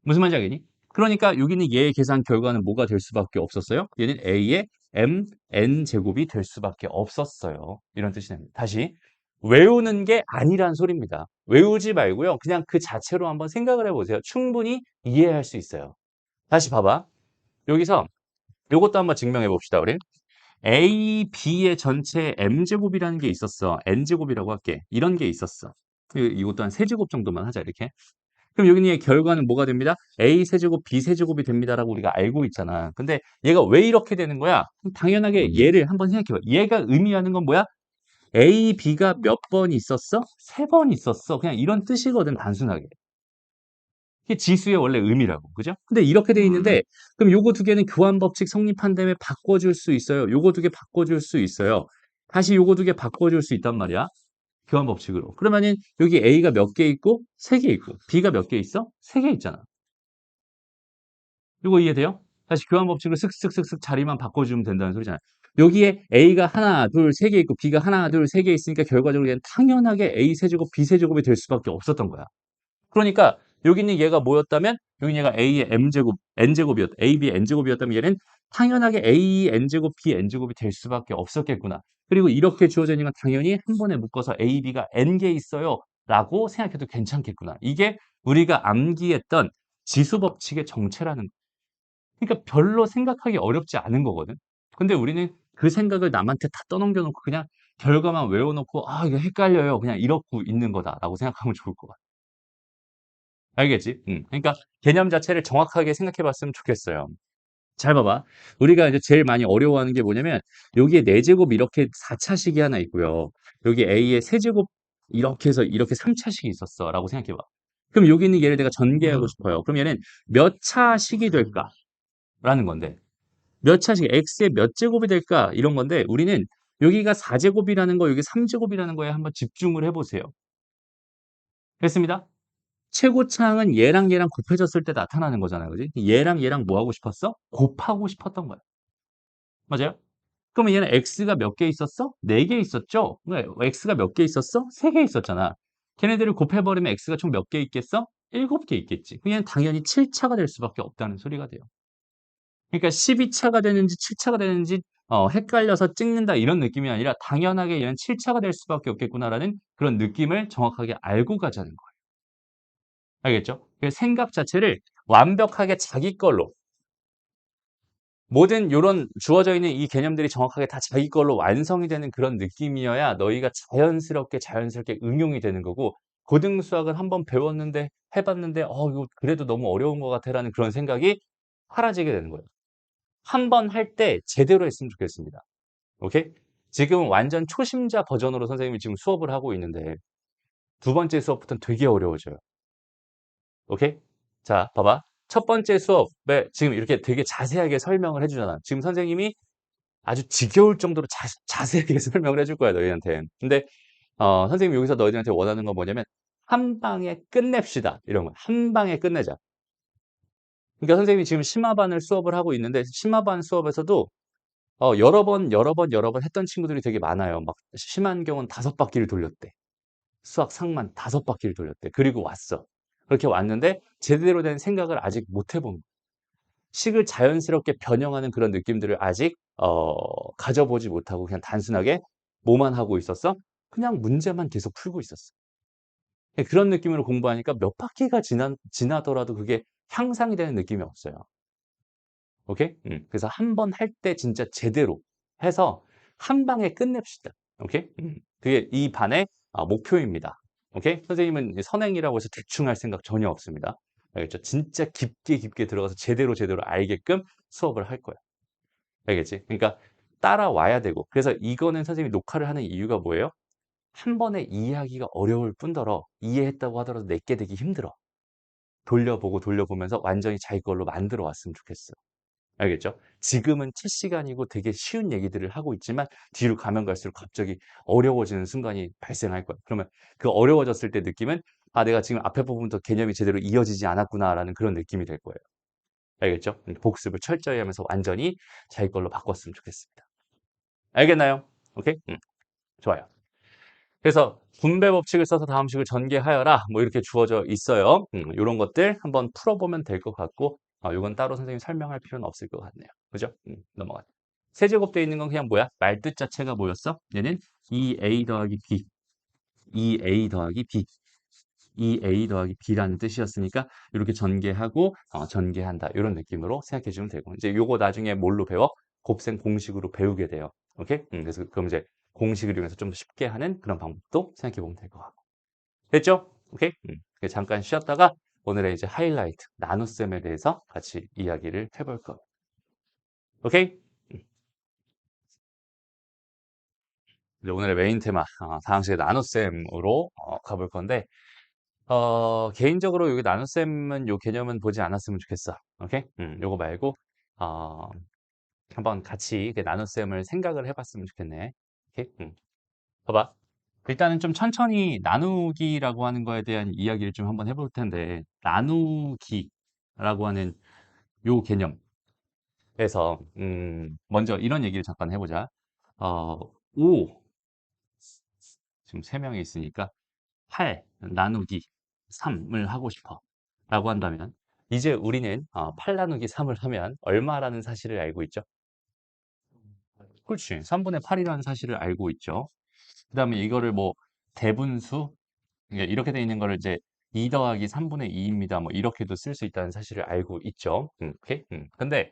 무슨 말인지 알겠니? 그러니까 여기 있는 얘의 계산 결과는 뭐가 될 수밖에 없었어요? 얘는 A의 mn 제곱이 될 수밖에 없었어요. 이런 뜻이 됩니다. 다시 외우는 게 아니란 소리입니다. 외우지 말고요. 그냥 그 자체로 한번 생각을 해보세요. 충분히 이해할 수 있어요. 다시 봐봐. 여기서 이것도 한번 증명해 봅시다. 우리 A, B의 전체 m제곱이라는 게 있었어. n제곱이라고 할게. 이런 게 있었어. 이것도 한 3제곱 정도만 하자 이렇게. 그럼 여기는 결과는 뭐가 됩니다? A 세제곱, B 세제곱이 됩니다라고 우리가 알고 있잖아. 근데 얘가 왜 이렇게 되는 거야? 당연하게 얘를 한번 생각해봐. 얘가 의미하는 건 뭐야? A, B가 몇 번 있었어? 3번 있었어. 그냥 이런 뜻이거든, 단순하게. 이게 지수의 원래 의미라고. 그죠? 근데 이렇게 돼 있는데, 그럼 요거 두 개는 교환 법칙 성립한 다음에 바꿔줄 수 있어요. 요거 두 개 바꿔줄 수 있어요. 다시 요거 두 개 바꿔줄 수 있단 말이야. 교환 법칙으로. 그러면은 여기 A가 몇 개 있고 3개 있고 B가 몇 개 있어? 3개 있잖아. 이거 이해돼요? 다시 교환 법칙으로 슥슥슥슥 자리만 바꿔주면 된다는 소리잖아요. 여기에 A가 하나, 둘, 세 개 있고 B가 하나, 둘, 세 개 있으니까 결과적으로 얘는 당연하게 A 세제곱, B 세제곱이 될 수밖에 없었던 거야. 그러니까 여기 있는 얘가 뭐였다면 여기 있는 얘가 A의 M제곱, N제곱이었다. A, B, N제곱이었다면 얘는 당연하게 A, N제곱, B, N제곱이 될 수밖에 없었겠구나. 그리고 이렇게 주어져 있는 건 당연히 한 번에 묶어서 A, B가 N개 있어요. 라고 생각해도 괜찮겠구나. 이게 우리가 암기했던 지수법칙의 정체라는 거. 그러니까 별로 생각하기 어렵지 않은 거거든. 근데 우리는 그 생각을 남한테 다 떠넘겨 놓고 그냥 결과만 외워놓고 아 이거 헷갈려요. 그냥 이러고 있는 거다라고 생각하면 좋을 것 같아. 알겠지? 그러니까 개념 자체를 정확하게 생각해 봤으면 좋겠어요. 잘 봐봐. 우리가 이제 제일 많이 어려워하는 게 뭐냐면 여기에 4제곱 이렇게 4차식이 하나 있고요. 여기 A의 세제곱 이렇게 해서 이렇게 3차식이 있었어 라고 생각해 봐. 그럼 여기 있는 얘를 내가 전개하고 싶어요. 그럼 얘는 몇 차식이 될까? 라는 건데 몇 차식, x의 몇 제곱이 될까? 이런 건데 우리는 여기가 4제곱이라는 거, 여기 3제곱이라는 거에 한번 집중을 해보세요. 됐습니다. 최고차항은 얘랑 얘랑 곱해졌을 때 나타나는 거잖아요. 그지? 얘랑 얘랑 뭐 하고 싶었어? 곱하고 싶었던 거야. 맞아요? 그러면 얘는 x가 몇 개 있었어? 4개 있었죠? x가 몇 개 있었어? 3개 있었잖아. 걔네들을 곱해버리면 x가 총 몇 개 있겠어? 7개 있겠지. 그냥 당연히 7차가 될 수밖에 없다는 소리가 돼요. 그러니까 12차가 되는지 7차가 되는지 헷갈려서 찍는다 이런 느낌이 아니라 당연하게 얘는 7차가 될 수밖에 없겠구나라는 그런 느낌을 정확하게 알고 가자는 거예요. 알겠죠? 그 생각 자체를 완벽하게 자기 걸로 모든 요런 주어져 있는 이 개념들이 정확하게 다 자기 걸로 완성이 되는 그런 느낌이어야 너희가 자연스럽게 응용이 되는 거고 고등수학을 한번 배웠는데 해봤는데 이거 그래도 너무 어려운 것 같아라는 그런 생각이 사라지게 되는 거예요. 한 번 할 때 제대로 했으면 좋겠습니다. 오케이? 지금 완전 초심자 버전으로 선생님이 지금 수업을 하고 있는데 두 번째 수업부터는 되게 어려워져요. 오케이? 자, 봐봐. 첫 번째 수업에 지금 이렇게 되게 자세하게 설명을 해주잖아. 지금 선생님이 아주 지겨울 정도로 자세하게 설명을 해줄 거야, 너희한테. 근데, 선생님이 여기서 너희들한테 원하는 건 뭐냐면, 한 방에 끝냅시다. 이런 거. 한 방에 끝내자. 그러니까 선생님이 지금 심화반을 수업을 하고 있는데, 심화반 수업에서도 여러 번 했던 친구들이 되게 많아요. 막 심한 경우는 5바퀴를 돌렸대. 수학 상만 5바퀴를 돌렸대. 그리고 왔어. 그렇게 왔는데 제대로 된 생각을 아직 못 해본 거야. 식을 자연스럽게 변형하는 그런 느낌들을 아직 가져보지 못하고 그냥 단순하게 뭐만 하고 있었어? 그냥 문제만 계속 풀고 있었어. 그런 느낌으로 공부하니까 몇 바퀴가 지나더라도 그게 향상이 되는 느낌이 없어요. 오케이? 그래서 한 번 할 때 진짜 제대로 해서 한 방에 끝냅시다. 오케이? 그게 이 반의 목표입니다. 오케이? 선생님은 선행이라고 해서 대충 할 생각 전혀 없습니다. 알겠죠? 진짜 깊게 깊게 들어가서 제대로 제대로 알게끔 수업을 할 거예요. 알겠지? 그러니까 따라와야 되고. 그래서 이거는 선생님이 녹화를 하는 이유가 뭐예요? 한 번에 이해하기가 어려울 뿐더러 이해했다고 하더라도 내게 되기 힘들어. 돌려보고 돌려보면서 완전히 자기 걸로 만들어 왔으면 좋겠어. 알겠죠? 지금은 첫 시간이고 되게 쉬운 얘기들을 하고 있지만 뒤로 가면 갈수록 갑자기 어려워지는 순간이 발생할 거야. 그러면 그 어려워졌을 때 느낌은 내가 지금 앞에 부분부터 개념이 제대로 이어지지 않았구나라는 그런 느낌이 될 거예요. 알겠죠? 복습을 철저히 하면서 완전히 자기 걸로 바꿨으면 좋겠습니다. 알겠나요? 오케이? 좋아요. 그래서 분배 법칙을 써서 다음식을 전개하여라 뭐 이렇게 주어져 있어요. 이런 것들 한번 풀어보면 될 것 같고 이건 따로 선생님 설명할 필요는 없을 것 같네요. 그죠? 넘어가요. 세제곱되어 있는 건 그냥 뭐야? 말뜻 자체가 뭐였어? 얘는 2a 더하기 b, 2a 더하기 b, 2a 더하기 b라는 뜻이었으니까 이렇게 전개하고 전개한다 이런 느낌으로 생각해 주면 되고 이제 요거 나중에 뭘로 배워? 곱셈 공식으로 배우게 돼요. 오케이? 그래서 그럼 이제 공식을 이용해서 좀 더 쉽게 하는 그런 방법도 생각해 보면 될 것 같고 됐죠? 오케이? 잠깐 쉬었다가 오늘의 이제 하이라이트 나눗셈에 대해서 같이 이야기를 해볼 거예요. 오케이? 이제 오늘의 메인 테마 다항식의 나눗셈으로 가볼 건데 개인적으로 여기 나눗셈은 요 개념은 보지 않았으면 좋겠어. 오케이? 요거 말고 어, 한번 같이 그 나눗셈을 생각을 해봤으면 좋겠네. 오케이? 봐봐. 일단은 좀 천천히 나누기라고 하는 거에 대한 이야기를 좀 한번 해볼 텐데 나누기라고 하는 요 개념에서 먼저 이런 얘기를 잠깐 해보자. 5 지금 3명이 있으니까 8 나누기 3을 하고 싶어 라고 한다면 이제 우리는 8 나누기 3을 하면 얼마라는 사실을 알고 있죠? 그렇지. 3분의 8이라는 사실을 알고 있죠. 그 다음에 이거를 뭐 대분수 이렇게 돼 있는 거를 이제 2 더하기 3분의 2입니다. 뭐 이렇게도 쓸 수 있다는 사실을 알고 있죠. 오케이? 근데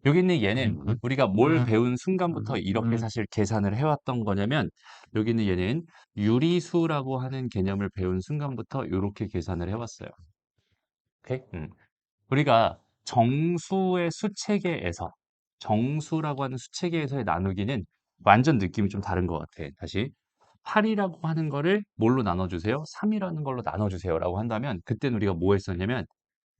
여기 있는 얘는 우리가 뭘 배운 순간부터 이렇게 사실 계산을 해왔던 거냐면 여기 있는 얘는 유리수라고 하는 개념을 배운 순간부터 이렇게 계산을 해왔어요. 오케이? 우리가 정수의 수체계에서 정수라고 하는 수체계에서의 나누기는 완전 느낌이 좀 다른 것 같아. 다시 8이라고 하는 거를 뭘로 나눠주세요? 3이라는 걸로 나눠주세요라고 한다면 그때는 우리가 뭐 했었냐면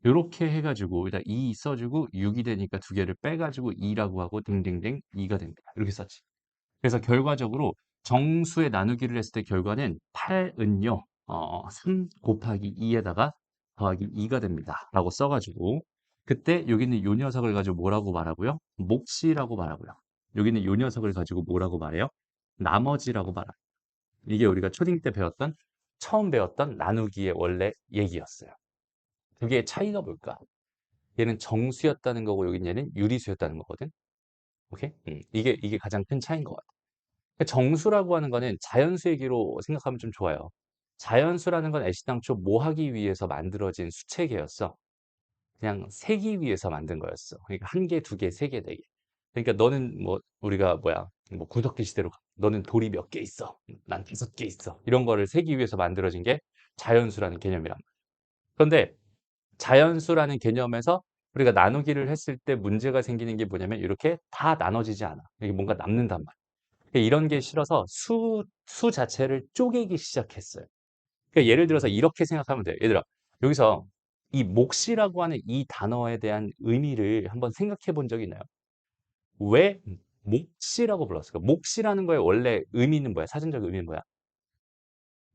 이렇게 해가지고 일단 2 써주고 6이 되니까 두 개를 빼가지고 2라고 하고 딩딩딩 2가 됩니다. 이렇게 썼지. 그래서 결과적으로 정수의 나누기를 했을 때 결과는 8은요 3 곱하기 2에다가 더하기 2가 됩니다. 라고 써가지고 그때 여기 있는 요 녀석을 가지고 뭐라고 말하고요? 몫이라고 말하고요. 여기 있는 요 녀석을 가지고 뭐라고 말해요? 나머지라고 말합니다. 이게 우리가 초딩 때 배웠던 처음 배웠던 나누기의 원래 얘기였어요. 두 개의 차이가 뭘까? 얘는 정수였다는 거고 여긴 얘는 유리수였다는 거거든. 오케이? 이게 가장 큰 차이인 것 같아. 정수라고 하는 거는 자연수 얘기로 생각하면 좀 좋아요. 자연수라는 건 애시당초 뭐 하기 위해서 만들어진 수체계였어. 그냥 세기 위해서 만든 거였어. 그러니까 한 개, 두 개, 세 개, 네 개. 그러니까 너는 뭐 우리가 뭐야 뭐 구석기 시대로 너는 돌이 몇 개 있어. 난 5개 있어. 이런 거를 세기 위해서 만들어진 게 자연수라는 개념이란 말이야. 그런데 자연수라는 개념에서 우리가 나누기를 했을 때 문제가 생기는 게 뭐냐면 이렇게 다 나눠지지 않아. 이게 뭔가 남는단 말이야. 그러니까 이런 게 싫어서 수 자체를 쪼개기 시작했어요. 그러니까 예를 들어서 이렇게 생각하면 돼요. 얘들아, 여기서 이 몫이라고 하는 이 단어에 대한 의미를 한번 생각해 본 적이 있나요? 왜 몫이라고 불렀을까? 몫이라는 거의 원래 의미는 뭐야? 사전적 의미는 뭐야?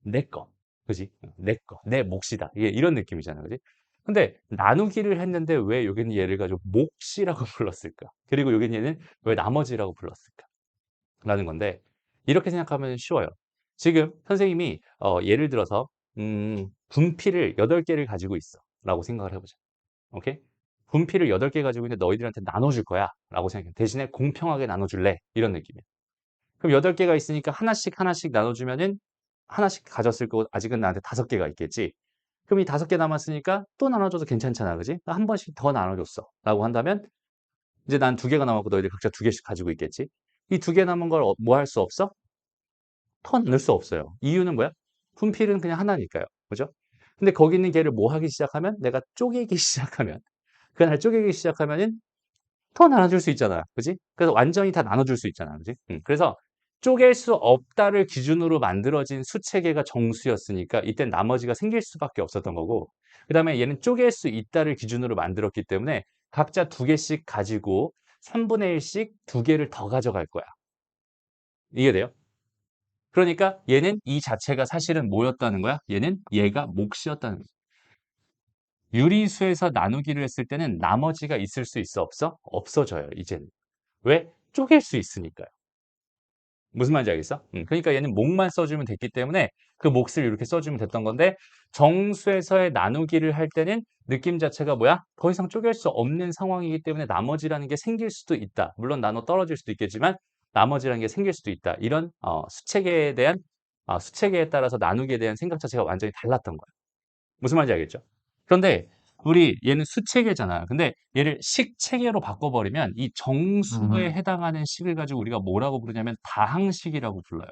내 거. 그지? 내 거. 내 몫이다. 이게 이런 느낌이잖아. 그지? 근데 나누기를 했는데 왜 여기는 얘를 가지고 몫이라고 불렀을까? 그리고 여기는 얘는 왜 나머지라고 불렀을까? 라는 건데 이렇게 생각하면 쉬워요. 지금 선생님이 예를 들어서 분필을 8개를 가지고 있어 라고 생각을 해보자. 오케이? 분필을 8개 가지고 있는데 너희들한테 나눠줄 거야 라고 생각해. 대신에 공평하게 나눠줄래? 이런 느낌이야. 그럼 8개가 있으니까 하나씩 하나씩 나눠주면은 하나씩 가졌을 거고 아직은 나한테 5개가 있겠지. 그럼 이 5개 남았으니까 또 나눠줘도 괜찮잖아. 그지? 한 번씩 더 나눠줬어. 라고 한다면 이제 난 두 개가 남았고 너희들 각자 두 개씩 가지고 있겠지. 이 두 개 남은 걸 뭐 할 수 없어? 넣을 수 없어요. 이유는 뭐야? 분필은 그냥 하나니까요. 그죠? 근데 거기 있는 개를 뭐 하기 시작하면 내가 쪼개기 시작하면 그날 쪼개기 시작하면은 더 나눠줄 수 있잖아. 그지? 그래서 완전히 다 나눠줄 수 있잖아. 그지? 그래서 쪼갤 수 없다를 기준으로 만들어진 수체계가 정수였으니까 이때 나머지가 생길 수밖에 없었던 거고 그다음에 얘는 쪼갤 수 있다를 기준으로 만들었기 때문에 각자 두 개씩 가지고 3분의 1씩 두 개를 더 가져갈 거야. 이해돼요? 그러니까 얘는 이 자체가 사실은 뭐였다는 거야? 얘가 몫이었다는 거야. 유리수에서 나누기를 했을 때는 나머지가 있을 수 있어 없어? 없어져요 이제는. 왜? 쪼갤 수 있으니까요. 무슨 말인지 알겠어? 그러니까 얘는 몫만 써주면 됐기 때문에 그 몫을 이렇게 써주면 됐던 건데 정수에서의 나누기를 할 때는 느낌 자체가 뭐야? 더 이상 쪼갤 수 없는 상황이기 때문에 나머지라는 게 생길 수도 있다. 물론 나눠 떨어질 수도 있겠지만 나머지라는 게 생길 수도 있다. 이런 수체계에 대한 수체계에 따라서 나누기에 대한 생각 자체가 완전히 달랐던 거야. 무슨 말인지 알겠죠? 그런데 우리 얘는 수체계잖아. 근데 얘를 식체계로 바꿔버리면 이 정수에 해당하는 식을 가지고 우리가 뭐라고 부르냐면 다항식이라고 불러요.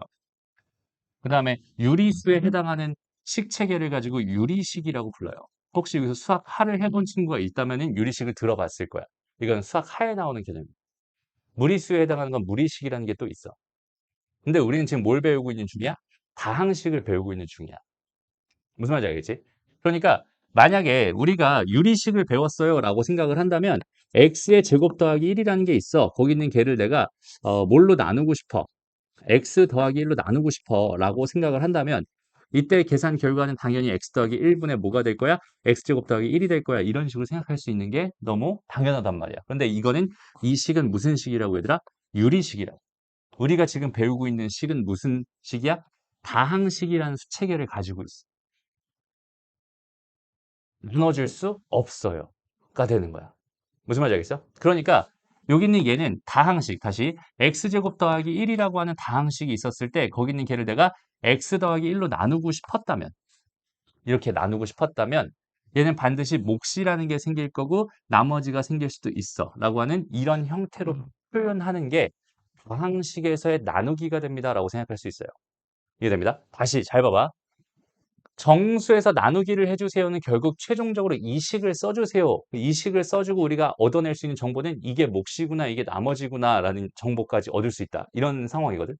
그 다음에 유리수에 해당하는 식체계를 가지고 유리식이라고 불러요. 혹시 여기서 수학 하를 해본 친구가 있다면 유리식을 들어봤을 거야. 이건 수학 하에 나오는 개념이야. 무리수에 해당하는 건 무리식이라는 게 또 있어. 근데 우리는 지금 뭘 배우고 있는 중이야? 다항식을 배우고 있는 중이야. 무슨 말인지 알겠지? 그러니까 만약에 우리가 유리식을 배웠어요라고 생각을 한다면 x의 제곱 더하기 1이라는 게 있어. 거기 있는 걔를 내가 뭘로 나누고 싶어? x 더하기 1로 나누고 싶어 라고 생각을 한다면 이때 계산 결과는 당연히 x 더하기 1분의 뭐가 될 거야? x제곱 더하기 1이 될 거야. 이런 식으로 생각할 수 있는 게 너무 당연하단 말이야. 그런데 이거는 이 식은 무슨 식이라고 얘들아? 유리식이라고. 우리가 지금 배우고 있는 식은 무슨 식이야? 다항식이라는 수체계를 가지고 있어. 무너질 수 없어요. 가 되는 거야. 무슨 말인지 알겠어? 그러니까 여기 있는 얘는 다항식, 다시 x제곱 더하기 1이라고 하는 다항식이 있었을 때 거기 있는 걔를 내가 x 더하기 1로 나누고 싶었다면 이렇게 나누고 싶었다면 얘는 반드시 몫이라는 게 생길 거고 나머지가 생길 수도 있어 라고 하는 이런 형태로 표현하는 게 다항식에서의 나누기가 됩니다 라고 생각할 수 있어요. 이해됩니다? 다시 잘 봐봐. 정수에서 나누기를 해주세요는 결국 최종적으로 이 식을 써주세요. 이 식을 써주고 우리가 얻어낼 수 있는 정보는 이게 몫이구나, 이게 나머지구나 라는 정보까지 얻을 수 있다. 이런 상황이거든.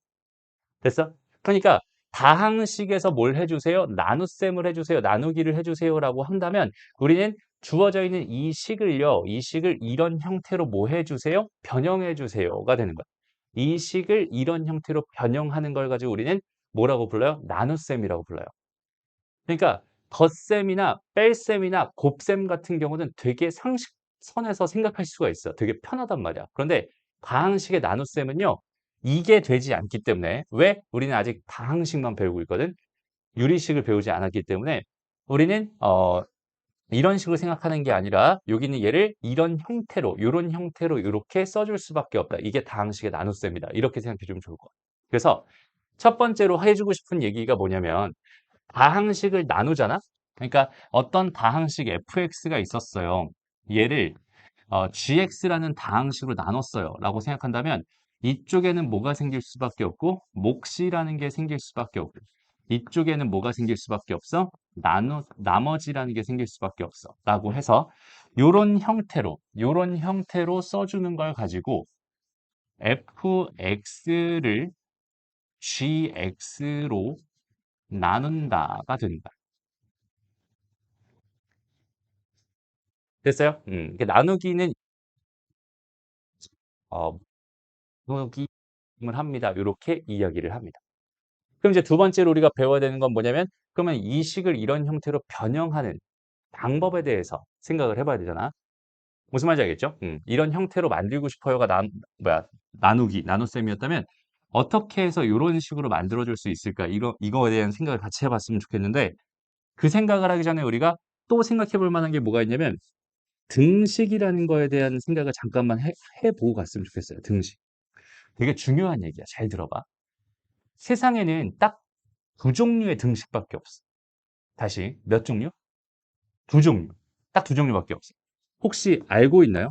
됐어? 그러니까 다항식에서 뭘 해주세요? 나눗셈을 해주세요. 나누기를 해주세요라고 한다면 우리는 주어져 있는 이 식을요. 이 식을 이런 형태로 뭐 해주세요? 변형해주세요가 되는 거야. 이 식을 이런 형태로 변형하는 걸 가지고 우리는 뭐라고 불러요? 나눗셈이라고 불러요. 그러니까 덧셈이나 뺄셈이나 곱셈 같은 경우는 되게 상식선에서 생각할 수가 있어. 되게 편하단 말이야. 그런데 다항식의 나눗셈은요. 이게 되지 않기 때문에 왜? 우리는 아직 다항식만 배우고 있거든. 유리식을 배우지 않았기 때문에 우리는 이런 식으로 생각하는 게 아니라 여기 있는 얘를 이런 형태로 이런 형태로 이렇게 써줄 수밖에 없다. 이게 다항식의 나눗셈이다. 이렇게 생각해 주면 좋을 것 같아요. 그래서 첫 번째로 해주고 싶은 얘기가 뭐냐면 다항식을 나누잖아? 그러니까 어떤 다항식 fx가 있었어요. 얘를 gx라는 다항식으로 나눴어요. 라고 생각한다면 이쪽에는 뭐가 생길 수밖에 없고 몫이라는 게 생길 수밖에 없고 이쪽에는 뭐가 생길 수밖에 없어? 나머지라는 게 생길 수밖에 없어. 라고 해서 요런 형태로 써주는 걸 가지고 fx를 gx로 나눈다가 된다. 됐어요? 나누기는 어, 나누기를 합니다. 이렇게 이야기를 합니다. 그럼 이제 두 번째로 우리가 배워야 되는 건 뭐냐면 그러면 이 식을 이런 형태로 변형하는 방법에 대해서 생각을 해봐야 되잖아. 무슨 말인지 알겠죠? 이런 형태로 만들고 싶어요가 나눗셈이었다면 어떻게 해서 이런 식으로 만들어줄 수 있을까? 이거에 대한 생각을 같이 해봤으면 좋겠는데 그 생각을 하기 전에 우리가 또 생각해 볼 만한 게 뭐가 있냐면 등식이라는 거에 대한 생각을 잠깐만 해보고 갔으면 좋겠어요. 등식. 되게 중요한 얘기야. 잘 들어봐. 세상에는 딱 두 종류의 등식밖에 없어. 다시 몇 종류? 두 종류. 딱 두 종류밖에 없어. 혹시 알고 있나요?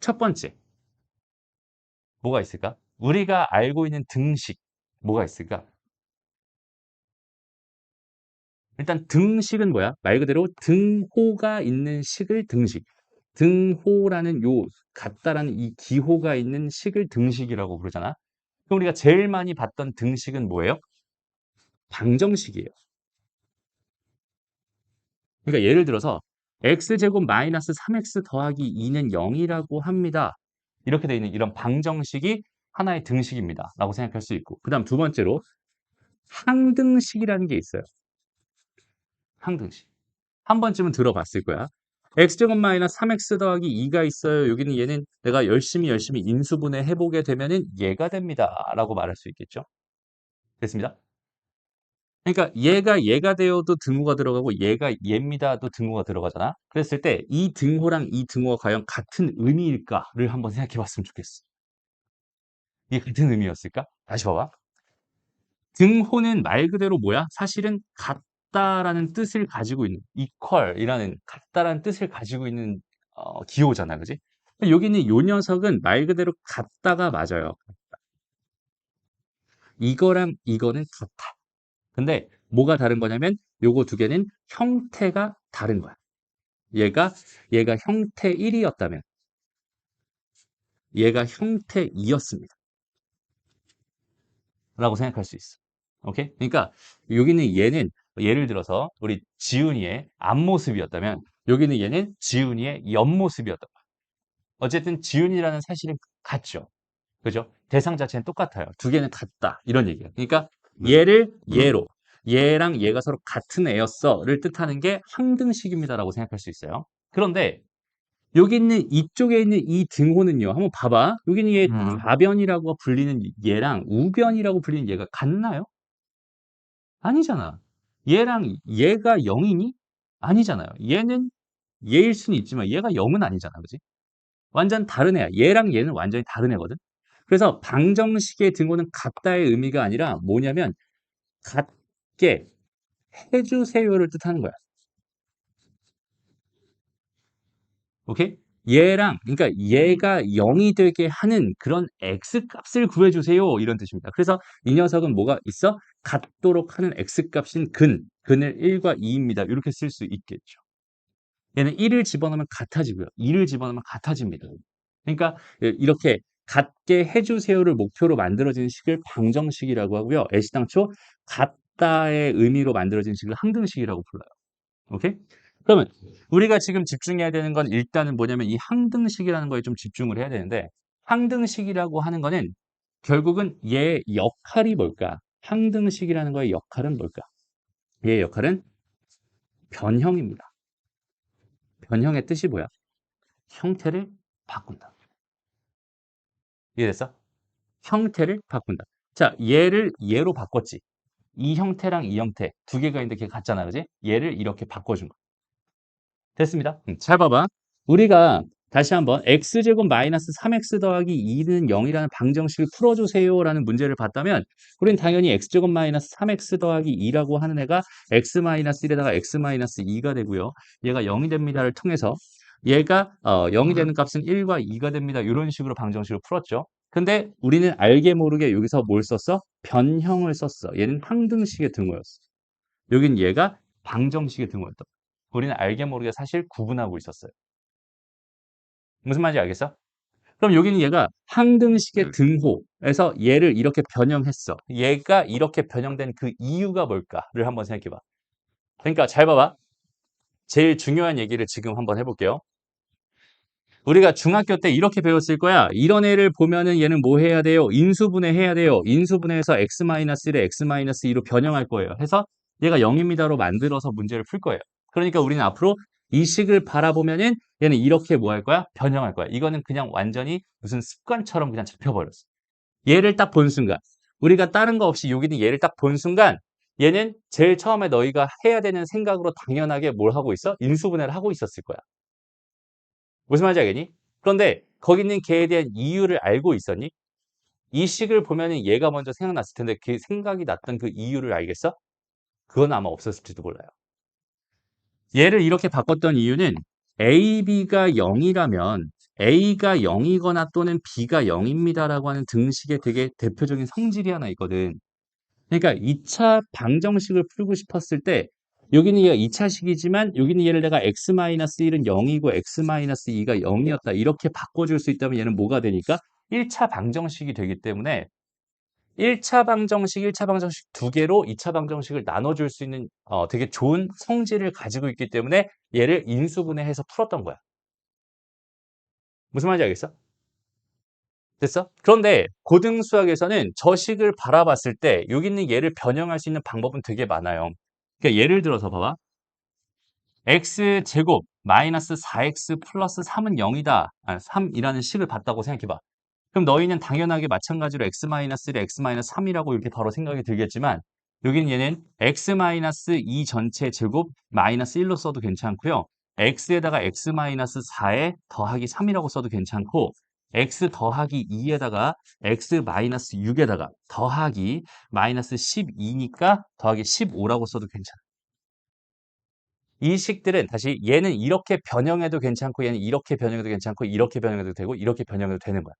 첫 번째. 뭐가 있을까? 우리가 알고 있는 등식, 뭐가 있을까? 일단 등식은 뭐야? 말 그대로 등호가 있는 식을 등식. 등호라는 요 같다라는 이 기호가 있는 식을 등식이라고 부르잖아. 그럼 우리가 제일 많이 봤던 등식은 뭐예요? 방정식이에요. 그러니까 예를 들어서 x제곱 마이너스 3x 더하기 2는 0이라고 합니다. 이렇게 되어 있는 이런 방정식이 하나의 등식입니다. 라고 생각할 수 있고. 그 다음 두 번째로 항등식이라는 게 있어요. 항등식. 한 번쯤은 들어봤을 거야. x제곱 마이너스 3x 더하기 2가 있어요. 여기는 얘는 내가 열심히 인수분해 해보게 되면은 얘가 됩니다. 라고 말할 수 있겠죠. 됐습니다. 그러니까 얘가 되어도 등호가 들어가고 얘가 얘입니다도 등호가 들어가잖아. 그랬을 때 이 등호랑 이 등호가 과연 같은 의미일까를 한번 생각해 봤으면 좋겠어. 이게 같은 의미였을까? 다시 봐봐. 등호는 말 그대로 뭐야? 사실은 같다라는 뜻을 가지고 있는 equal이라는 같다라는 뜻을 가지고 있는 기호잖아. 그지? 여기는 요 녀석은 말 그대로 같다가 맞아요. 이거랑 이거는 같아. 근데 뭐가 다른 거냐면 요거 두 개는 형태가 다른 거야. 얘가 형태 1이었다면 얘가 형태 2였습니다. 라고 생각할 수 있어. 오케이? 그러니까 여기는 얘는 예를 들어서 우리 지훈이의 앞모습이었다면 여기는 얘는 지훈이의 옆모습이었다. 어쨌든 지훈이라는 사실은 같죠. 그죠? 대상 자체는 똑같아요. 두 개는 같다. 이런 얘기예요. 그러니까 얘를 얘로 얘랑 얘가 서로 같은 애였어를 뜻하는 게 항등식입니다라고 생각할 수 있어요. 그런데 여기 있는 이쪽에 있는 이 등호는요. 한번 봐봐. 여기는 얘 좌변이라고 불리는 얘랑 우변이라고 불리는 얘가 같나요? 아니잖아. 얘랑 얘가 0이니? 아니잖아요. 얘는 얘일 수는 있지만 얘가 0은 아니잖아. 그지? 완전 다른 애야. 얘랑 얘는 완전히 다른 애거든. 그래서 방정식의 등호는 같다의 의미가 아니라 뭐냐면 같게 해주세요를 뜻하는 거야. 오케이? 그러니까 얘가 0이 되게 하는 그런 x값을 구해주세요. 이런 뜻입니다. 그래서 이 녀석은 뭐가 있어? 같도록 하는 x값인 근을 1과 2입니다. 이렇게 쓸 수 있겠죠. 얘는 1을 집어넣으면 같아지고요. 2를 집어넣으면 같아집니다. 그러니까 이렇게 같게 해주세요를 목표로 만들어진 식을 방정식이라고 하고요. 애시당초 같다의 의미로 만들어진 식을 항등식이라고 불러요. 오케이? 그러면 우리가 지금 집중해야 되는 건 일단은 뭐냐면 이 항등식이라는 거에 좀 집중을 해야 되는데 항등식이라고 하는 거는 결국은 얘의 역할이 뭘까? 항등식이라는 거의 역할은 뭘까? 얘의 역할은 변형입니다. 변형의 뜻이 뭐야? 형태를 바꾼다. 이해됐어? 형태를 바꾼다. 자, 얘를 얘로 바꿨지. 이 형태랑 이 형태 두 개가 있는데 걔 같잖아. 그지? 얘를 이렇게 바꿔준 거. 됐습니다. 잘 봐봐. 우리가 다시 한번 x제곱 마이너스 3x 더하기 2는 0이라는 방정식을 풀어주세요라는 문제를 봤다면 우리는 당연히 x제곱 마이너스 3x 더하기 2라고 하는 애가 x 마이너스 1에다가 x 마이너스 2가 되고요. 얘가 0이 됩니다를 통해서 얘가 0이 되는 값은 1과 2가 됩니다. 이런 식으로 방정식을 풀었죠. 근데 우리는 알게 모르게 여기서 뭘 썼어? 변형을 썼어. 얘는 항등식의 등호였어. 여긴 얘가 방정식의 등호였다. 우리는 알게 모르게 사실 구분하고 있었어요. 무슨 말인지 알겠어? 그럼 여기는 얘가 항등식의 등호에서 얘를 이렇게 변형했어. 얘가 이렇게 변형된 그 이유가 뭘까를 한번 생각해 봐. 그러니까 잘 봐봐. 제일 중요한 얘기를 지금 한번 해볼게요. 우리가 중학교 때 이렇게 배웠을 거야. 이런 애를 보면은 얘는 뭐 해야 돼요? 인수분해 해야 돼요. 인수분해해서 x-1을 x-2로 변형할 거예요. 해서 얘가 0입니다로 만들어서 문제를 풀 거예요. 그러니까 우리는 앞으로 이 식을 바라보면은 얘는 이렇게 뭐 할 거야? 변형할 거야. 이거는 그냥 완전히 무슨 습관처럼 그냥 잡혀버렸어. 얘를 딱 본 순간 우리가 다른 거 없이 여기는 얘를 딱 본 순간 얘는 제일 처음에 너희가 해야 되는 생각으로 당연하게 뭘 하고 있어? 인수분해를 하고 있었을 거야. 무슨 말인지 알겠니? 그런데 거기 있는 걔에 대한 이유를 알고 있었니? 이 식을 보면은 얘가 먼저 생각났을 텐데 그 생각이 났던 그 이유를 알겠어? 그건 아마 없었을지도 몰라요. 얘를 이렇게 바꿨던 이유는 A, B가 0이라면 A가 0이거나 또는 B가 0입니다라고 하는 등식의 되게 대표적인 성질이 하나 있거든. 그러니까 2차 방정식을 풀고 싶었을 때 여기는 얘가 2차식이지만 여기는 얘를 내가 x-1은 0이고 x-2가 0이었다. 이렇게 바꿔줄 수 있다면 얘는 뭐가 되니까 1차 방정식이 되기 때문에 1차 방정식 두 개로 2차 방정식을 나눠줄 수 있는 되게 좋은 성질을 가지고 있기 때문에 얘를 인수분해해서 풀었던 거야. 무슨 말인지 알겠어? 됐어? 그런데 고등수학에서는 저 식을 바라봤을 때 여기 있는 얘를 변형할 수 있는 방법은 되게 많아요. 그러니까 예를 들어서 봐봐. x제곱 마이너스 4x 플러스 3은 0이다. 3이라는 식을 봤다고 생각해봐. 그럼 너희는 당연하게 마찬가지로 x-1을 x-3이라고 이렇게 바로 생각이 들겠지만 여기는 얘는 x-2 전체 제곱 마이너스 1로 써도 괜찮고요. x에다가 x-4에 더하기 3이라고 써도 괜찮고 x 더하기 2에다가 x-6에다가 더하기 마이너스 12니까 더하기 15라고 써도 괜찮아. 이 식들은 다시 얘는 이렇게 변형해도 괜찮고 얘는 이렇게 변형해도 괜찮고 이렇게 변형해도 되고 이렇게 변형해도 되는 거야.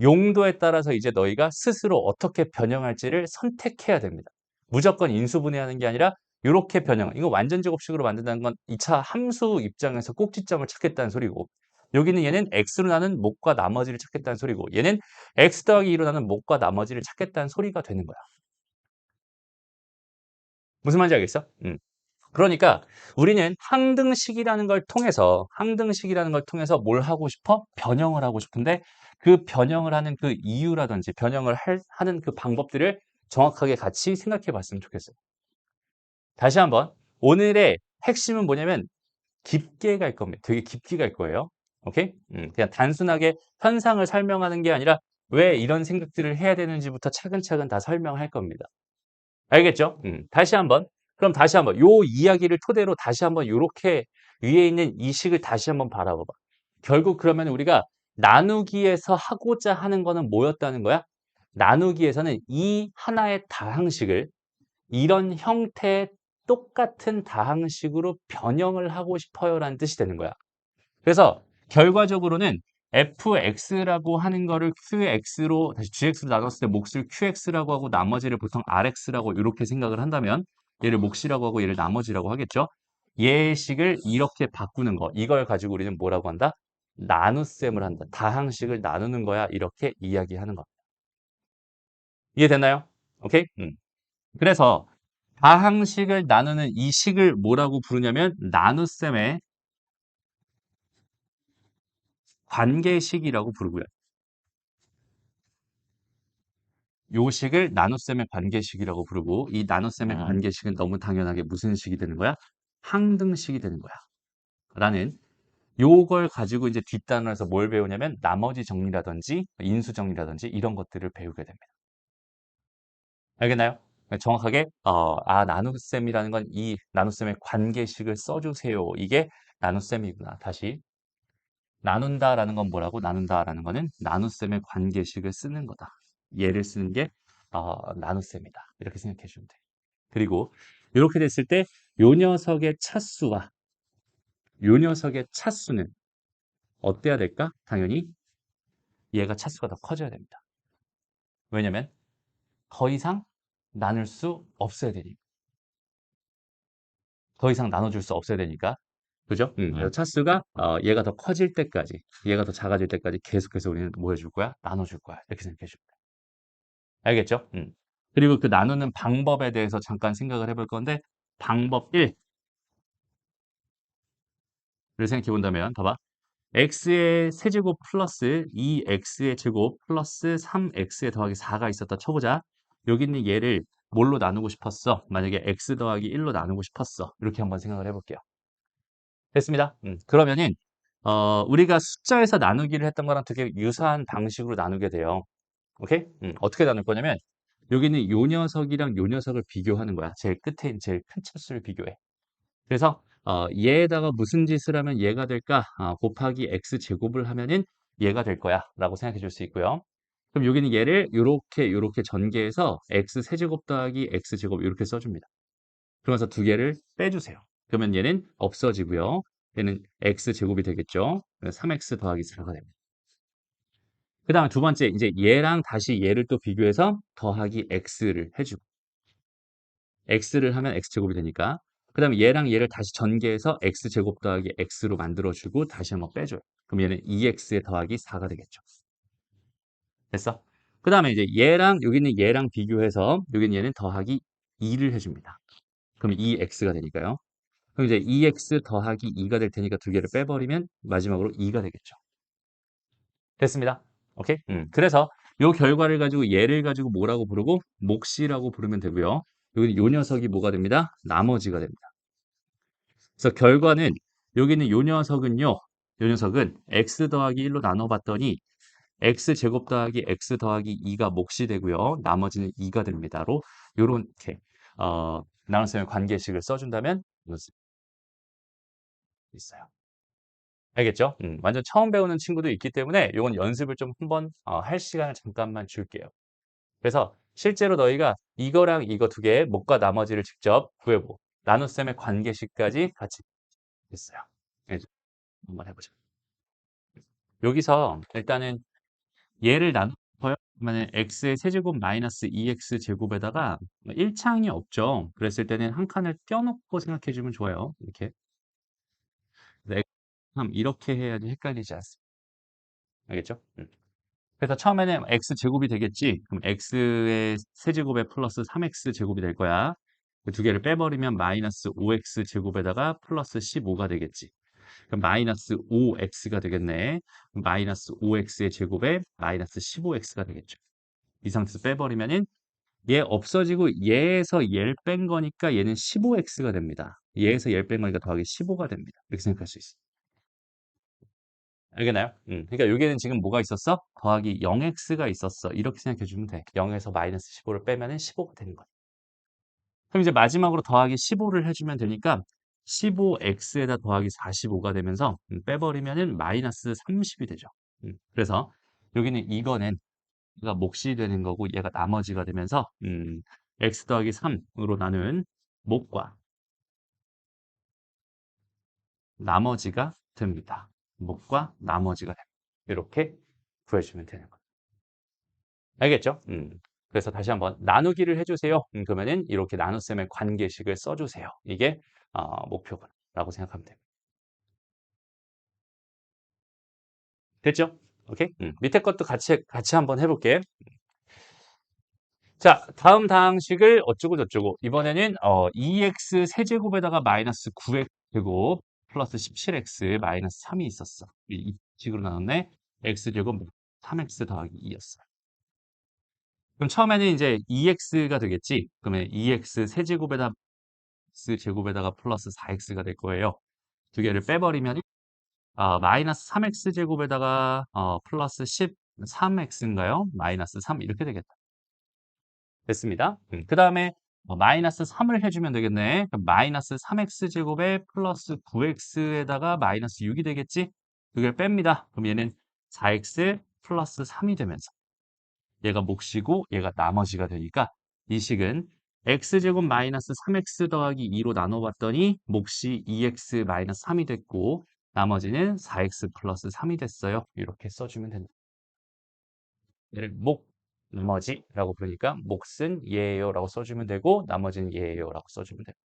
용도에 따라서 이제 너희가 스스로 어떻게 변형할지를 선택해야 됩니다. 무조건 인수분해하는 게 아니라 이렇게 변형, 이거 완전 제곱식으로 만든다는 건 2차 함수 입장에서 꼭지점을 찾겠다는 소리고 여기는 얘는 x로 나는 목과 나머지를 찾겠다는 소리고 얘는 x 더하기 2로 나는 목과 나머지를 찾겠다는 소리가 되는 거야. 무슨 말인지 알겠어? 그러니까 우리는 항등식이라는 걸 통해서 뭘 하고 싶어? 변형을 하고 싶은데 그 변형을 하는 그 이유라든지 하는 그 방법들을 정확하게 같이 생각해 봤으면 좋겠어요. 다시 한번 오늘의 핵심은 뭐냐면 깊게 갈 겁니다. 되게 깊게 갈 거예요. 오케이? 그냥 단순하게 현상을 설명하는 게 아니라 왜 이런 생각들을 해야 되는지부터 차근차근 다 설명할 겁니다. 알겠죠? 다시 한번. 그럼 다시 한번 요 이야기를 토대로 다시 한번 요렇게 위에 있는 이 식을 다시 한번 바라봐봐. 결국 그러면 우리가 나누기에서 하고자 하는 거는 뭐였다는 거야? 나누기에서는 이 하나의 다항식을 이런 형태의 똑같은 다항식으로 변형을 하고 싶어요라는 뜻이 되는 거야. 그래서 결과적으로는 fx라고 하는 거를 qx로 다시 gx로 나눴을 때 몫을 qx라고 하고 나머지를 보통 rx라고 이렇게 생각을 한다면 얘를 몫이라고 하고 얘를 나머지라고 하겠죠. 얘의 식을 이렇게 바꾸는 거 이걸 가지고 우리는 뭐라고 한다? 나눗셈을 한다. 다항식을 나누는 거야. 이렇게 이야기하는 거. 이해됐나요? 오케이? 그래서 다항식을 나누는 이 식을 뭐라고 부르냐면 나눗셈의 관계식이라고 부르고요. 요 식을 나눗셈의 관계식이라고 부르고 이 나눗셈의 관계식은 너무 당연하게 무슨 식이 되는 거야? 항등식이 되는 거야. 라는 요걸 가지고 이제 뒷단원에서 뭘 배우냐면 나머지 정리라든지 인수 정리라든지 이런 것들을 배우게 됩니다. 알겠나요? 정확하게 나눗셈이라는 건 이 나눗셈의 관계식을 써주세요. 이게 나눗셈이구나. 다시 나눈다라는 건 뭐라고? 나눈다라는 거는 나눗셈의 관계식을 쓰는 거다. 얘를 쓰는 게 나눗셈이다. 이렇게 생각해 주면 돼. 그리고 이렇게 됐을 때 요 녀석의 차수와 요 녀석의 차수는 어때야 될까? 당연히 얘가 차수가 더 커져야 됩니다. 왜냐면 더 이상 나눌 수 없어야 되니까. 더 이상 나눠줄 수 없어야 되니까. 그죠? 그래서 차수가 얘가 더 커질 때까지, 얘가 더 작아질 때까지 계속해서 우리는 뭐 해줄 거야? 나눠줄 거야. 이렇게 생각해 줍니다. 알겠죠? 그리고 그 나누는 방법에 대해서 잠깐 생각을 해볼 건데 방법 1을 생각해 본다면 봐봐. x의 세제곱 플러스 2x의 제곱 플러스 3x의 더하기 4가 있었다 쳐보자. 여기 있는 얘를 뭘로 나누고 싶었어? 만약에 x 더하기 1로 나누고 싶었어. 이렇게 한번 생각을 해볼게요. 됐습니다. 그러면은 우리가 숫자에서 나누기를 했던 거랑 되게 유사한 방식으로 나누게 돼요. 오케이? 어떻게 나눌 거냐면 여기는 요 녀석이랑 요 녀석을 비교하는 거야. 제일 끝에 있는 제일 큰 차수를 비교해. 그래서 얘에다가 무슨 짓을 하면 얘가 될까? 곱하기 x제곱을 하면은 얘가 될 거야 라고 생각해 줄 수 있고요. 그럼 여기는 얘를 요렇게 전개해서 x세제곱 더하기 x제곱 이렇게 써줍니다. 그러면서 두 개를 빼주세요. 그러면 얘는 없어지고요. 얘는 x제곱이 되겠죠. 3x 더하기 4가 됩니다. 그 다음에 두 번째, 이제 얘랑 다시 얘를 또 비교해서 더하기 x를 해주고, x를 하면 x제곱이 되니까, 그 다음에 얘랑 얘를 다시 전개해서 x제곱 더하기 x로 만들어주고, 다시 한번 빼줘요. 그럼 얘는 2x에 더하기 4가 되겠죠. 됐어? 그 다음에 이제 얘랑, 여기는 얘랑 비교해서, 여기는 얘는 더하기 2를 해줍니다. 그럼 2x가 되니까요. 그럼 이제 2x 더하기 2가 될 테니까 두 개를 빼버리면 마지막으로 2가 되겠죠. 됐습니다. 오케이? 그래서 요 결과를 가지고 얘를 가지고 뭐라고 부르고 몫이라고 부르면 되고요. 여기 요 녀석이 뭐가 됩니다? 나머지가 됩니다. 그래서 결과는 여기는 요 녀석은요. 요 녀석은 x 더하기 1로 나눠봤더니 x제곱 더하기 x 더하기 2가 몫이 되고요. 나머지는 2가 됩니다로 요렇게 나눗셈의 관계식을 써준다면 이럴 수 있어요. 알겠죠? 완전 처음 배우는 친구도 있기 때문에 요건 연습을 좀 한번 할 시간을 잠깐만 줄게요. 그래서 실제로 너희가 이거랑 이거 두 개의 몫과 나머지를 직접 구해보고 나눗셈의 관계식까지 같이 했어요. 네, 한번 해보자. 여기서 일단은 얘를 나눠요. 그러면 x의 세제곱 마이너스 2x 제곱에다가 1창이 없죠. 그랬을 때는 한 칸을 떼어놓고 생각해 주면 좋아요. 이렇게. 이렇게 해야지 헷갈리지 않습니다. 알겠죠? 그래서 처음에는 x 제곱이 되겠지. 그럼 x의 세제곱에 플러스 3x 제곱이 될 거야. 그 두 개를 빼버리면 마이너스 5x 제곱에다가 플러스 15가 되겠지. 그럼 마이너스 5x가 되겠네. 그럼 마이너스 5x의 제곱에 마이너스 15x가 되겠죠. 이 상태에서 빼버리면은 얘 없어지고 얘에서 얘를 뺀 거니까 얘는 15x가 됩니다. 얘에서 얘를 뺀 거니까 더하기 15가 됩니다. 이렇게 생각할 수 있어. 알겠나요? 그러니까 여기에는 지금 뭐가 있었어? 더하기 0x가 있었어. 이렇게 생각해 주면 돼. 0에서 마이너스 15를 빼면은 15가 되는 거야. 그럼 이제 마지막으로 더하기 15를 해주면 되니까 15x에다 더하기 45가 되면서 빼버리면은 마이너스 30이 되죠. 그래서 여기는 이거는 얘가 몫이 되는 거고 얘가 나머지가 되면서 x 더하기 3으로 나눈 몫과 나머지가 됩니다. 몫과 나머지가 됩니다. 이렇게 구해주면 되는 거예요. 알겠죠? 그래서 다시 한번 나누기를 해주세요. 그러면은 이렇게 나눗셈의 관계식을 써주세요. 이게 목표라고 생각하면 돼요. 됐죠? 오케이? 밑에 것도 같이 한번 해볼게. 자, 다음 다항식을 어쩌고 저쩌고. 이번에는 2x 세제곱에다가 마이너스 9x 제곱 플러스 17x 마이너스 3이 있었어. 이 식으로 나눴네. x제곱 3x 더하기 2였어. 그럼 처음에는 이제 2x가 되겠지. 그러면 2x 세제곱에다 x제곱에다가 플러스 4x가 될 거예요. 두 개를 빼버리면 마이너스 3x 제곱에다가 플러스 13x인가요? 마이너스 3 이렇게 되겠다. 됐습니다. 그 다음에 마이너스 3을 해주면 되겠네. 그럼 마이너스 3x 제곱에 플러스 9x에다가 마이너스 6이 되겠지? 그걸 뺍니다. 그럼 얘는 4x 플러스 3이 되면서 얘가 몫이고 얘가 나머지가 되니까 이 식은 x제곱 마이너스 3x 더하기 2로 나눠봤더니 몫이 2x 마이너스 3이 됐고 나머지는 4x 플러스 3이 됐어요. 이렇게 써주면 된다. 얘를 나머지라고 부르니까 몫은 얘예요 라고 써주면 되고 나머지는 얘예요 라고 써주면 됩니다.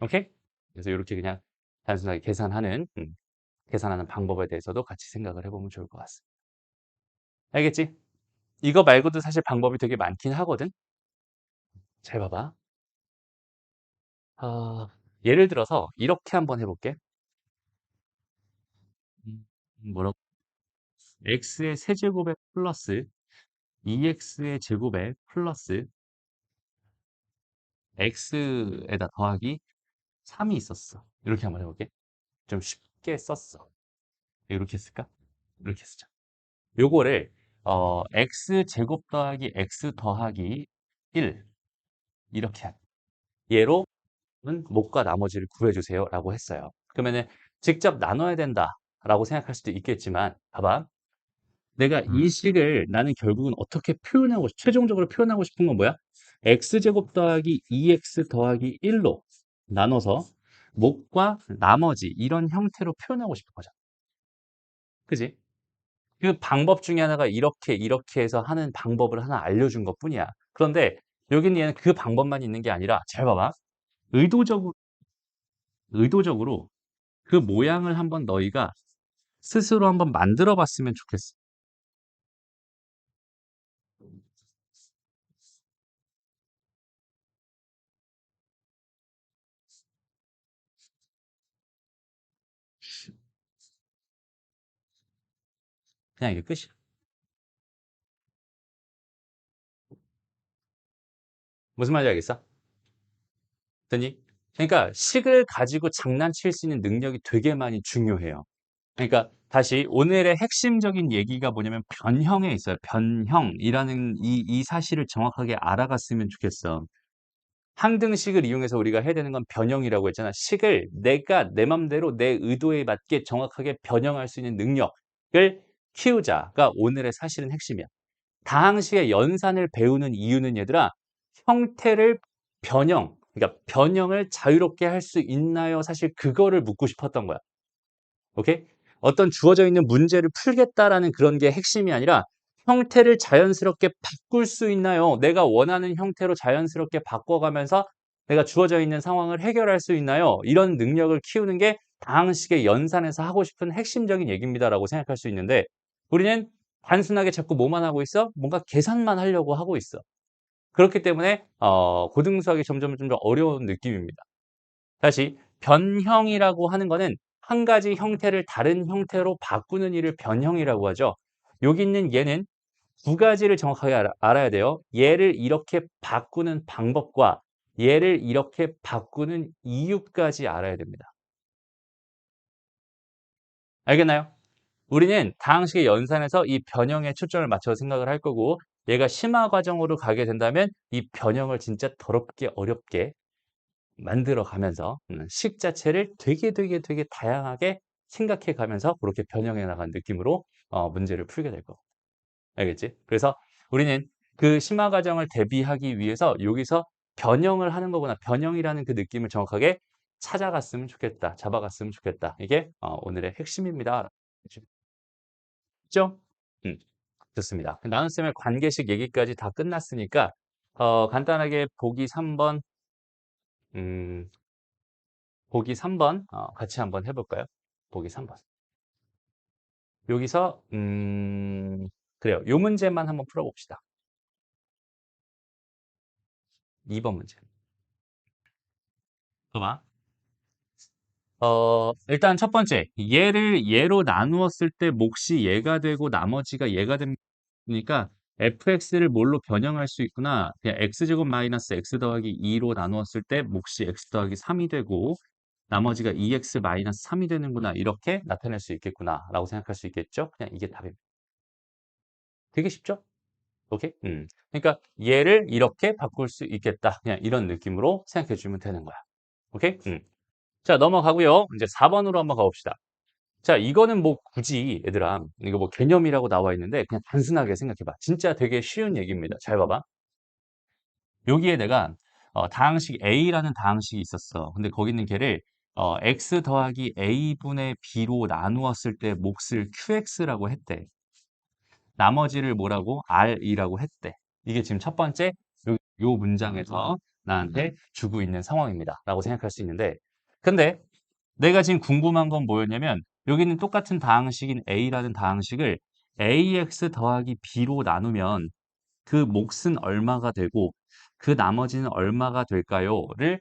오케이? 그래서 이렇게 그냥 단순하게 계산하는 방법에 대해서도 같이 생각을 해보면 좋을 것 같습니다. 알겠지? 이거 말고도 사실 방법이 되게 많긴 하거든. 잘 봐봐. 아, 예를 들어서 이렇게 한번 해볼게. 뭐라고? x의 세제곱에 플러스 2x의 제곱에 플러스 x에다 더하기 3이 있었어. 이렇게 한번 해볼게. 좀 쉽게 썼어. 이렇게 쓸까? 이렇게 쓰자. 요거를 x제곱 더하기 x 더하기 1 이렇게 한 얘로 몫과 나머지를 구해주세요 라고 했어요. 그러면은 직접 나눠야 된다라고 생각할 수도 있겠지만 봐봐. 내가 이 식을 나는 결국은 어떻게 최종적으로 표현하고 싶은 건 뭐야? x제곱 더하기 2x 더하기 1로 나눠서 목과 나머지 이런 형태로 표현하고 싶은 거잖아. 그지? 그 방법 중에 하나가 이렇게 해서 하는 방법을 하나 알려준 것뿐이야. 그런데 여기는 얘는 그 방법만 있는 게 아니라 잘 봐봐. 의도적으로 의도적으로 그 모양을 한번 너희가 스스로 한번 만들어 봤으면 좋겠어. 그냥 이게 끝이야. 무슨 말인지 알겠어? 됐니? 그러니까 식을 가지고 장난칠 수 있는 능력이 되게 많이 중요해요. 그러니까 다시 오늘의 핵심적인 얘기가 뭐냐면 변형에 있어요. 변형이라는 이 사실을 정확하게 알아갔으면 좋겠어. 항등식을 이용해서 우리가 해야 되는 건 변형이라고 했잖아. 식을 내가 내 맘대로 내 의도에 맞게 정확하게 변형할 수 있는 능력을 키우자가 오늘의 사실은 핵심이야. 다항식의 연산을 배우는 이유는 얘들아, 형태를 그러니까 변형을 자유롭게 할 수 있나요? 사실 그거를 묻고 싶었던 거야. 오케이? 어떤 주어져 있는 문제를 풀겠다라는 그런 게 핵심이 아니라 형태를 자연스럽게 바꿀 수 있나요? 내가 원하는 형태로 자연스럽게 바꿔가면서 내가 주어져 있는 상황을 해결할 수 있나요? 이런 능력을 키우는 게 다항식의 연산에서 하고 싶은 핵심적인 얘기입니다라고 생각할 수 있는데 우리는 단순하게 자꾸 뭐만 하고 있어? 뭔가 계산만 하려고 하고 있어. 그렇기 때문에 고등수학이 점점 어려운 느낌입니다. 다시 변형이라고 하는 거는 한 가지 형태를 다른 형태로 바꾸는 일을 변형이라고 하죠. 여기 있는 얘는 두 가지를 정확하게 알아야 돼요. 얘를 이렇게 바꾸는 방법과 얘를 이렇게 바꾸는 이유까지 알아야 됩니다. 알겠나요? 우리는 다항식의 연산에서 이 변형에 초점을 맞춰서 생각을 할 거고 얘가 심화 과정으로 가게 된다면 이 변형을 진짜 더럽게 어렵게 만들어 가면서 식 자체를 되게 다양하게 생각해 가면서 그렇게 변형해 나가는 느낌으로 문제를 풀게 될 거고. 알겠지? 그래서 우리는 그 심화 과정을 대비하기 위해서 여기서 변형을 하는 거구나. 변형이라는 그 느낌을 정확하게 찾아갔으면 좋겠다. 잡아갔으면 좋겠다. 이게 오늘의 핵심입니다. 그죠? 음, 좋습니다. 나눗셈의 관계식 얘기까지 다 끝났으니까 간단하게 음, 보기 3번 같이 한번 해볼까요? 보기 3번. 여기서 그래요. 요 문제만 한번 풀어봅시다. 2번 문제. 봐봐. 일단 첫 번째. 얘를 얘로 나누었을 때 몫이 얘가 되고 나머지가 얘가 되니까 fx를 뭘로 변형할 수 있구나. 그냥 x제곱 마이너스 x 더하기 2로 나누었을 때 몫이 x 더하기 3이 되고 나머지가 2x 마이너스 3이 되는구나. 이렇게 나타낼 수 있겠구나. 라고 생각할 수 있겠죠? 그냥 이게 답입니다. 되게 쉽죠? 오케이? 그러니까 얘를 이렇게 바꿀 수 있겠다. 그냥 이런 느낌으로 생각해 주면 되는 거야. 오케이? 자, 넘어가고요. 이제 4번으로 한번 가봅시다. 자, 이거는 뭐 굳이 얘들아, 이거 뭐 개념이라고 나와 있는데 그냥 단순하게 생각해 봐. 진짜 되게 쉬운 얘기입니다. 잘 봐봐. 여기에 내가 다항식 A라는 다항식이 있었어. 근데 거기 있는 걔를 x 더하기 A분의 B로 나누었을 때 몫을 QX라고 했대. 나머지를 뭐라고? R이라고 했대. 이게 지금 첫 번째 요 문장에서 나한테 주고 있는 상황입니다. 라고 생각할 수 있는데 근데 내가 지금 궁금한 건 뭐였냐면 여기는 똑같은 다항식인 A라는 다항식을 AX 더하기 B로 나누면 그 몫은 얼마가 되고 그 나머지는 얼마가 될까요?를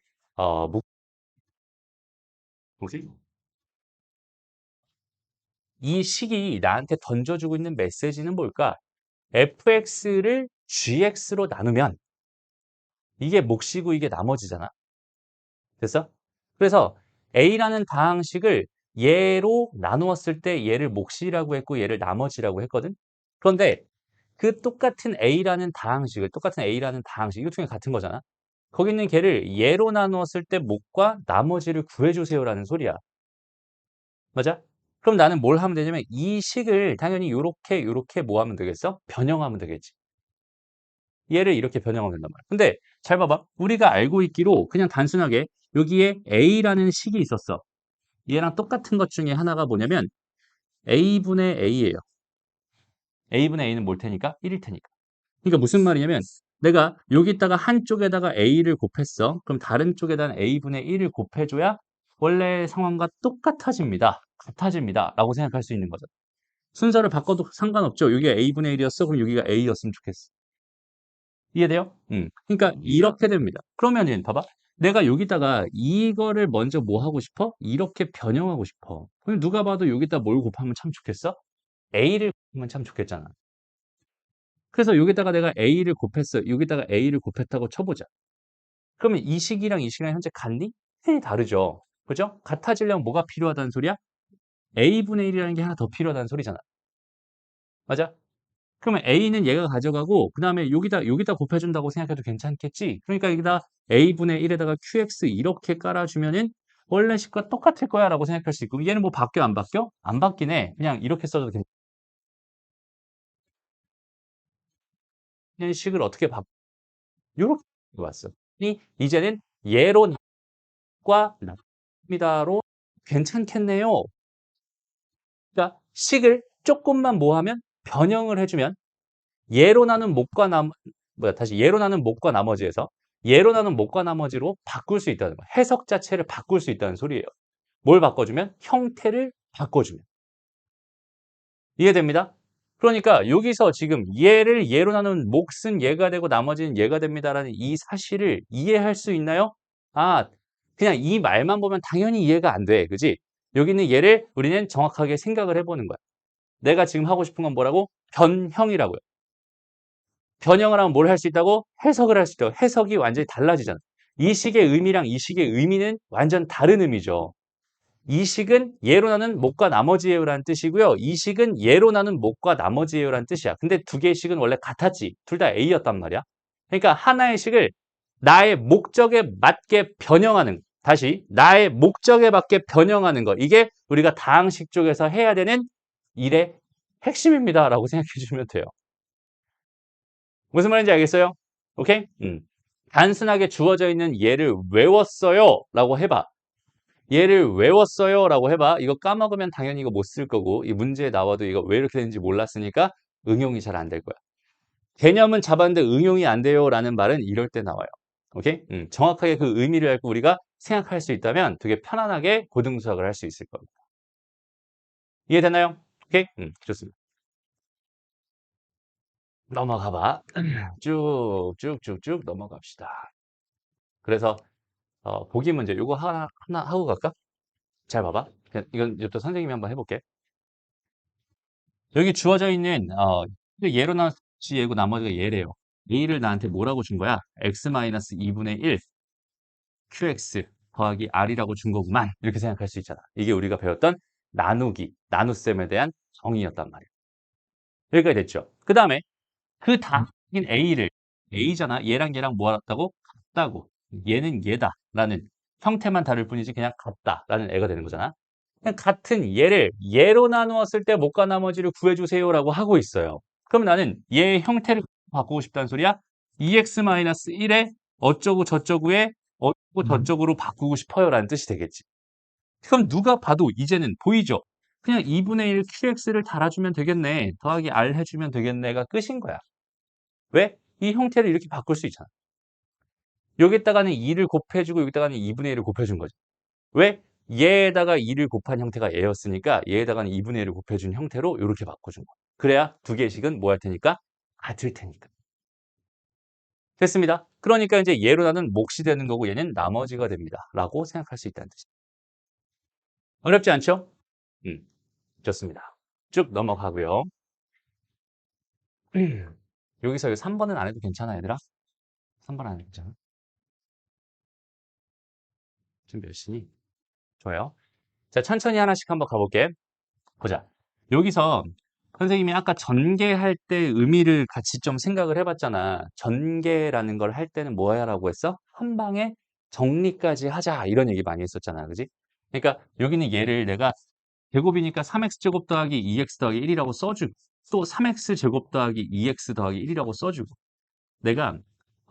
뭐지? 이 식이 나한테 던져주고 있는 메시지는 뭘까? fx를 gx로 나누면 이게 몫이고 이게 나머지잖아. 됐어? 그래서 A라는 다항식을 얘로 나누었을 때 얘를 몫이라고 했고 얘를 나머지라고 했거든. 그런데 그 똑같은 A라는 다항식 이거 중에 같은 거잖아. 거기 있는 걔를 얘로 나누었을 때 몫과 나머지를 구해주세요라는 소리야. 맞아? 그럼 나는 뭘 하면 되냐면 이 식을 당연히 요렇게 뭐 하면 되겠어? 변형하면 되겠지. 얘를 이렇게 변형하면 된단 말이야. 근데 잘 봐봐. 우리가 알고 있기로 그냥 단순하게 여기에 a라는 식이 있었어. 얘랑 똑같은 것 중에 하나가 뭐냐면 a분의 a예요. a분의 a는 뭘 테니까? 1일 테니까. 그러니까 무슨 말이냐면 내가 여기다가 한쪽에다가 a를 곱했어. 그럼 다른 쪽에다가 a분의 1을 곱해줘야 원래 상황과 똑같아집니다. 같아집니다. 라고 생각할 수 있는 거죠. 순서를 바꿔도 상관없죠. 여기가 a분의 1이었어. 그럼 여기가 a였으면 좋겠어. 이해돼요? 그러니까 이렇게 됩니다. 그러면은 봐봐. 내가 여기다가 이거를 먼저 뭐 하고 싶어? 이렇게 변형하고 싶어. 그럼 누가 봐도 여기다 뭘 곱하면 참 좋겠어? a를 곱하면 참 좋겠잖아. 그래서 여기다가 내가 a를 곱했어. 여기다가 a를 곱했다고 쳐보자. 그러면 이 식이랑 이 식이랑 현재 같니? 당연히 다르죠. 그죠? 같아지려면 뭐가 필요하다는 소리야? a분의 1이라는 게 하나 더 필요하다는 소리잖아. 맞아? 그러면 a는 얘가 가져가고 그 다음에 여기다 곱해준다고 생각해도 괜찮겠지? 그러니까 여기다 a분의 1에다가 qx 이렇게 깔아주면은 원래 식과 똑같을 거야 라고 생각할 수 있고 얘는 뭐 바뀌어 안 바뀌어? 안 바뀌네. 그냥 이렇게 써도 괜찮은 식을 어떻게 요렇게 왔어. 이제는 예로 과 납니다로 괜찮겠네요. 그러니까 식을 조금만 뭐 하면 변형을 해주면 예로 나눈 목과 다시 예로 나눈 목과 나머지에서 예로 나눈 목과 나머지로 바꿀 수 있다는 거야. 해석 자체를 바꿀 수 있다는 소리예요. 뭘 바꿔주면? 형태를 바꿔주면. 이해됩니다? 그러니까 여기서 지금 얘를 예로 나눈 몫은 얘가 되고 나머지는 얘가 됩니다라는 이 사실을 이해할 수 있나요? 아, 그냥 이 말만 보면 당연히 이해가 안 돼. 그지? 여기는 얘를 우리는 정확하게 생각을 해보는 거야. 내가 지금 하고 싶은 건 뭐라고? 변형이라고요. 변형을 하면 뭘 할 수 있다고? 해석을 할 수 있다고. 해석이 완전히 달라지잖아. 이 식의 의미랑 이 식의 의미는 완전 다른 의미죠. 이 식은 예로 나는 목과 나머지예요라는 뜻이고요. 이 식은 예로 나는 목과 나머지예요라는 뜻이야. 근데 두 개의 식은 원래 같았지. 둘 다 A였단 말이야. 그러니까 하나의 식을 나의 목적에 맞게 변형하는, 다시 나의 목적에 맞게 변형하는 거. 이게 우리가 다항식 쪽에서 해야 되는 일의 핵심입니다라고 생각해 주시면 돼요. 무슨 말인지 알겠어요? 오케이? 단순하게 주어져 있는 얘를 외웠어요 라고 해봐. 얘를 외웠어요 라고 해봐. 이거 까먹으면 당연히 이거 못 쓸 거고 이 문제에 나와도 이거 왜 이렇게 되는지 몰랐으니까 응용이 잘 안 될 거야. 개념은 잡았는데 응용이 안 돼요 라는 말은 이럴 때 나와요. 오케이? 정확하게 그 의미를 알고 우리가 생각할 수 있다면 되게 편안하게 고등수학을 할 수 있을 겁니다. 이해되나요? 오케이? 좋습니다. 넘어가 봐. 쭉쭉쭉쭉 넘어갑시다. 그래서 보기 문제 요거 하나 하고 갈까? 잘 봐봐. 이건 이제부터 선생님이 한번 해볼게. 여기 주어져 있는 예로 나왔지 얘고 나머지가 얘래요. a를 나한테 뭐라고 준 거야? x-2분의 1 qx 더하기 r이라고 준 거구만. 이렇게 생각할 수 있잖아. 이게 우리가 배웠던 나누기, 나눗셈에 대한 정의였단 말이야. 여기까지 됐죠. 그 다음에 그 다음인 a를 a잖아. 얘랑 얘랑 뭐같다고? 같다고. 얘는 얘다라는 형태만 다를 뿐이지 그냥 같다라는 애가 되는 거잖아. 그냥 같은 얘를 얘로 나누었을 때 목과 나머지를 구해주세요라고 하고 있어요. 그럼 나는 얘의 형태를 바꾸고 싶다는 소리야? 2x-1에 어쩌고 저쩌고에 어쩌고 저쩌고로 바꾸고 싶어요라는 뜻이 되겠지. 그럼 누가 봐도 이제는 보이죠? 그냥 2분의 1 qx를 달아주면 되겠네. 더하기 r 해주면 되겠네가 끝인 거야. 왜? 이 형태를 이렇게 바꿀 수 있잖아. 여기다가는 2를 곱해주고 여기다가는 2분의 1을 곱해준 거지. 왜? 얘에다가 2를 곱한 형태가 얘였으니까 얘에다가는 2분의 1을 곱해준 형태로 이렇게 바꿔준 거야. 그래야 두 개의 식은 뭐 할 테니까? 같을 테니까. 됐습니다. 그러니까 이제 얘로 나는 몫이 되는 거고 얘는 나머지가 됩니다. 라고 생각할 수 있다는 뜻이에요. 어렵지 않죠? 좋습니다. 쭉 넘어가고요. 여기서 3번은 안 해도 괜찮아, 얘들아? 3번 안 해도 괜찮아? 지금 몇 시니? 좋아요. 자, 천천히 하나씩 한번 가볼게. 보자. 여기서 선생님이 아까 전개할 때 의미를 같이 좀 생각을 해봤잖아. 전개라는 걸 할 때는 뭐 하라고 했어? 한 방에 정리까지 하자. 이런 얘기 많이 했었잖아. 그지? 그러니까 여기는 얘를 내가 제곱이니까 3x 제곱 더하기 2x 더하기 1이라고 써주고 또 3x 제곱 더하기 2x 더하기 1이라고 써주고 내가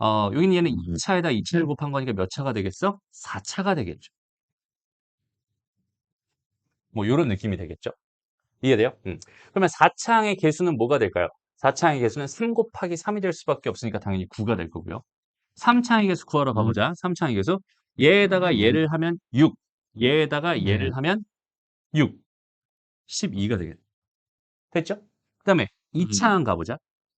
여기는 얘는 2차에다 2차를 곱한 거니까 몇 차가 되겠어? 4차가 되겠죠. 뭐 요런 느낌이 되겠죠. 이해돼요? 그러면 4차항의 개수는 뭐가 될까요? 4차항의 개수는 3 곱하기 3이 될 수밖에 없으니까 당연히 9가 될 거고요. 3차항의 개수 구하러 가보자. 3차항의 개수. 얘에다가 얘를 하면 6. 얘에다가 얘를 하면 6. 12가 되겠네. 됐죠? 그 다음에 2차항 가보자.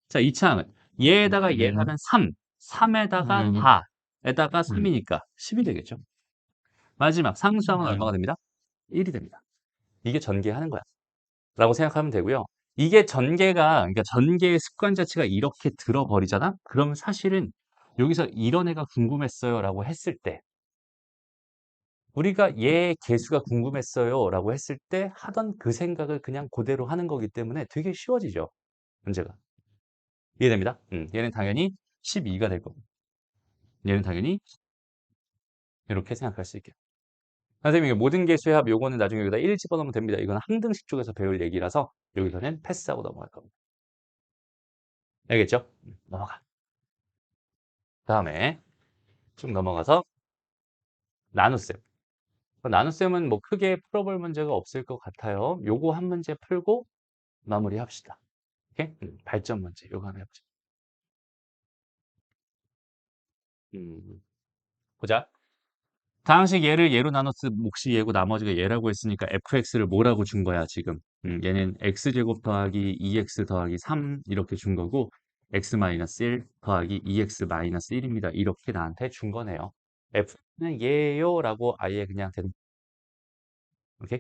자, 2차항은 얘에다가 얘 하면 3. 3에다가 4에다가 3이니까 10이 되겠죠. 마지막 상수항은 얼마가 됩니다? 1이 됩니다. 이게 전개하는 거야. 라고 생각하면 되고요. 이게 그러니까 전개의 습관 자체가 이렇게 들어버리잖아? 그러면 사실은 여기서 이런 애가 궁금했어요 라고 했을 때 우리가 얘 개수가 궁금했어요 라고 했을 때 하던 그 생각을 그냥 그대로 하는 거기 때문에 되게 쉬워지죠. 문제가. 이해됩니다? 얘는 당연히 12가 될 거고 얘는 당연히 이렇게 생각할 수 있겠다. 선생님, 이게 모든 개수의 합 요거는 나중에 여기다 1 집어넣으면 됩니다. 이건 항등식 쪽에서 배울 얘기라서 여기서는 패스하고 넘어갈 겁니다. 알겠죠? 넘어가. 다음에 쭉 넘어가서 나눗셈. 나눗셈은 뭐 크게 풀어볼 문제가 없을 것 같아요. 요거 한 문제 풀고 마무리합시다. 오케이? 발전 문제 요거 하나 해보자. 음, 보자. 다항식 얘를 얘로 나눴을 몫이 얘고 나머지가 얘라고 했으니까 fx를 뭐라고 준 거야 지금. 얘는 x제곱 더하기 2x 더하기 3 이렇게 준 거고 x-1 더하기 2x-1입니다. 이렇게 나한테 준 거네요. f는 얘요 라고 아예 그냥 오케이?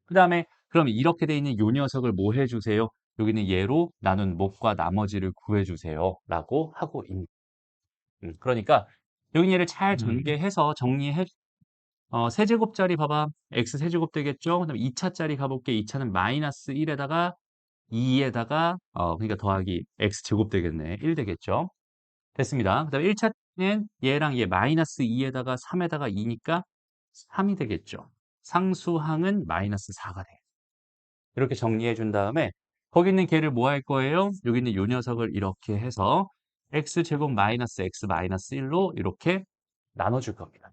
그 다음에 그럼 이렇게 돼 있는 요 녀석을 뭐 해주세요? 여기는 얘로 나눈 몫과 나머지를 구해주세요 라고 하고 있는 그러니까 여기 얘를 잘 전개해서 정리해 세제곱짜리 봐봐. x 세제곱 되겠죠? 그다음 2차짜리 가볼게. 2차는 마이너스 1에다가 2에다가 그러니까 더하기 x 제곱 되겠네. 1 되겠죠? 됐습니다. 그다음에 1차는 얘랑 얘 마이너스 2에다가 3에다가 2니까 3이 되겠죠. 상수항은 마이너스 4가 돼. 이렇게 정리해 준 다음에 거기 있는 걔를 뭐 할 거예요? 여기 있는 요 녀석을 이렇게 해서 x 제곱 마이너스 x 마이너스 1로 이렇게 나눠줄 겁니다.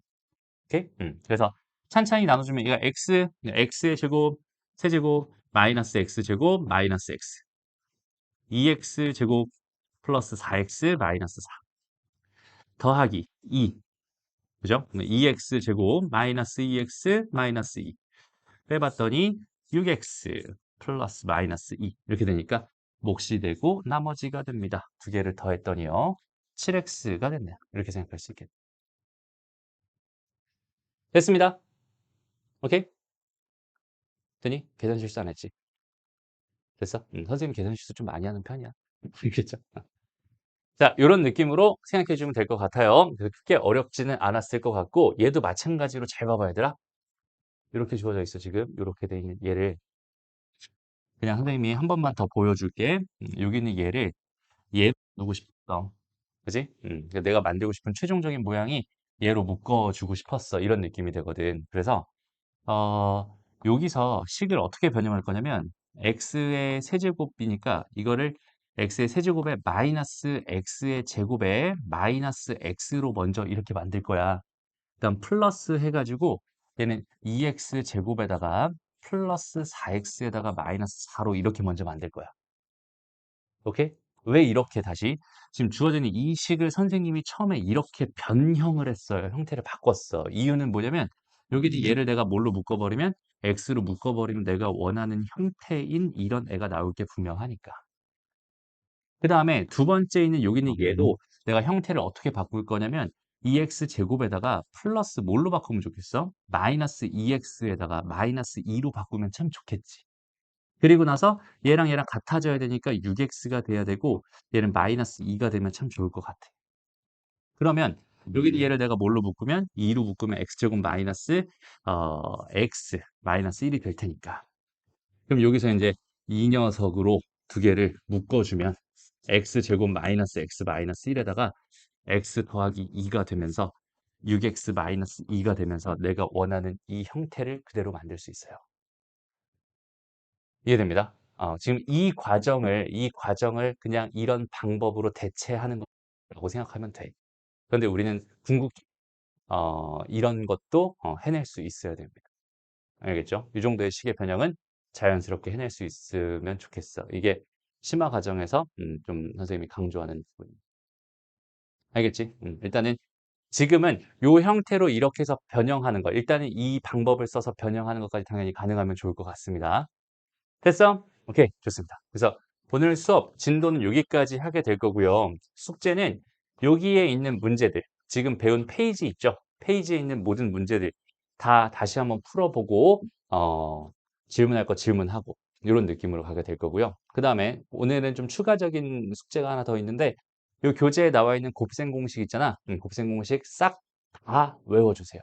오케이? 그래서 찬찬히 나눠주면 얘가 x의 제곱, 세제곱, 마이너스 x제곱, 마이너스 x. 2x 제곱 플러스 4x 마이너스 4. 더하기 2. 그죠? 2x 제곱 마이너스 2x 마이너스 2. 빼봤더니 6x 플러스 마이너스 2. 이렇게 되니까 몫이 되고 나머지가 됩니다. 두 개를 더했더니요. 7x가 됐네요. 이렇게 생각할 수 있겠네요. 됐습니다. 오케이? 됐니? 계산 실수 안 했지? 됐어? 선생님 계산 실수 좀 많이 하는 편이야. 알겠죠? 자, 이런 느낌으로 생각해 주면 될 것 같아요. 그래서 크게 어렵지는 않았을 것 같고 얘도 마찬가지로 잘 봐봐 얘들아. 이렇게 주어져 있어 지금. 이렇게 돼 있는 얘를 그냥 선생님이 한 번만 더 보여줄게. 여기 있는 얘를 얘로 두고 싶어. 그지? 그러니까 내가 만들고 싶은 최종적인 모양이 얘로 묶어주고 싶었어. 이런 느낌이 되거든. 그래서 여기서 식을 어떻게 변형할 거냐면 x의 세제곱이니까 이거를 x의 세제곱에 마이너스 x의 제곱에 마이너스 x로 먼저 이렇게 만들 거야. 그다음 플러스 해가지고 얘는 2x 제곱에다가 플러스 4x에다가 마이너스 4로 이렇게 먼저 만들 거야. 오케이? 왜 이렇게 다시? 지금 주어진 이 식을 선생님이 처음에 이렇게 변형을 했어요. 형태를 바꿨어. 이유는 뭐냐면 여기 얘를 내가 뭘로 묶어버리면 x로 묶어버리면 내가 원하는 형태인 이런 애가 나올 게 분명하니까. 그 다음에 두 번째 있는 여기 있는 얘도 내가 형태를 어떻게 바꿀 거냐면 2x 제곱에다가 플러스 뭘로 바꾸면 좋겠어? 마이너스 2x에다가 마이너스 2로 바꾸면 참 좋겠지. 그리고 나서 얘랑 같아져야 되니까 6x가 돼야 되고 얘는 마이너스 2가 되면 참 좋을 것 같아. 그러면 여기 얘를 내가 뭘로 묶으면 2로 묶으면 x제곱 마이너스 x 마이너스 1이 될 테니까. 그럼 여기서 이제 이 녀석으로 두 개를 묶어주면 x제곱 마이너스 x 마이너스 1에다가 x 더하기 2가 되면서 6x 마이너스 2가 되면서 내가 원하는 이 형태를 그대로 만들 수 있어요. 이해됩니다. 지금 이 과정을 그냥 이런 방법으로 대체하는 거. 라고 생각하면 돼. 그런데 우리는 궁극기, 이런 것도 해낼 수 있어야 됩니다. 알겠죠? 이 정도의 식의 변형은 자연스럽게 해낼 수 있으면 좋겠어. 이게 심화 과정에서 좀 선생님이 강조하는 부분입니다. 알겠지? 일단은 지금은 요 형태로 이렇게 해서 변형하는 거. 일단은 이 방법을 써서 변형하는 것까지 당연히 가능하면 좋을 것 같습니다. 됐어? 오케이, 좋습니다. 그래서 오늘 수업 진도는 여기까지 하게 될 거고요. 숙제는 여기에 있는 문제들, 지금 배운 페이지 있죠? 페이지에 있는 모든 문제들 다 다시 한번 풀어보고 질문할 거 질문하고 이런 느낌으로 가게 될 거고요. 그 다음에 오늘은 좀 추가적인 숙제가 하나 더 있는데 이 교재에 나와 있는 곱셈 공식 있잖아. 곱셈 공식 싹 다 외워주세요.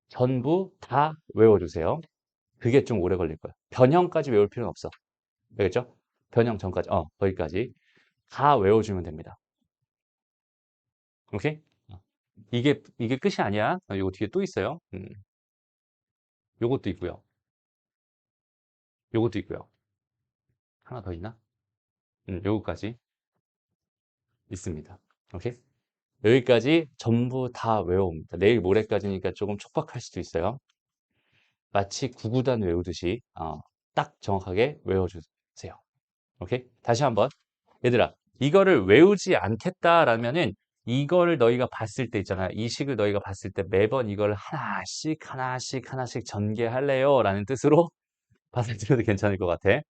전부 다 외워주세요. 그게 좀 오래 걸릴 거야. 변형까지 외울 필요는 없어. 알겠죠? 변형 전까지, 거기까지 다 외워주면 됩니다. 오케이? 이게 끝이 아니야. 요거 뒤에 또 있어요. 요것도 있고요. 요것도 있고요. 하나 더 있나? 요거까지 있습니다. 오케이? 여기까지 전부 다 외워옵니다. 내일 모레까지니까 조금 촉박할 수도 있어요. 마치 구구단 외우듯이 딱 정확하게 외워주세요. 오케이? 다시 한번. 얘들아, 이거를 외우지 않겠다라면은 이거를 너희가 봤을 때 있잖아. 이 식을 너희가 봤을 때 매번 이걸 하나씩 전개할래요? 라는 뜻으로 받아들여도 괜찮을 것 같아.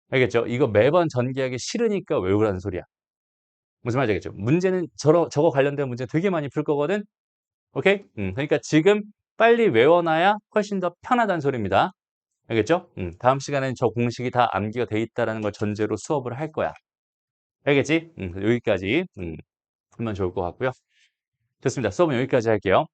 알겠죠? 이거 매번 전개하기 싫으니까 외우라는 소리야. 무슨 말인지 알겠죠? 문제는 저거 관련된 문제 되게 많이 풀 거거든? 오케이? 그러니까 지금 빨리 외워놔야 훨씬 더 편하다는 소리입니다. 알겠죠? 다음 시간에는 저 공식이 다 암기가 돼 있다는 걸 전제로 수업을 할 거야. 알겠지? 여기까지 하면 좋을 것 같고요. 좋습니다. 수업은 여기까지 할게요.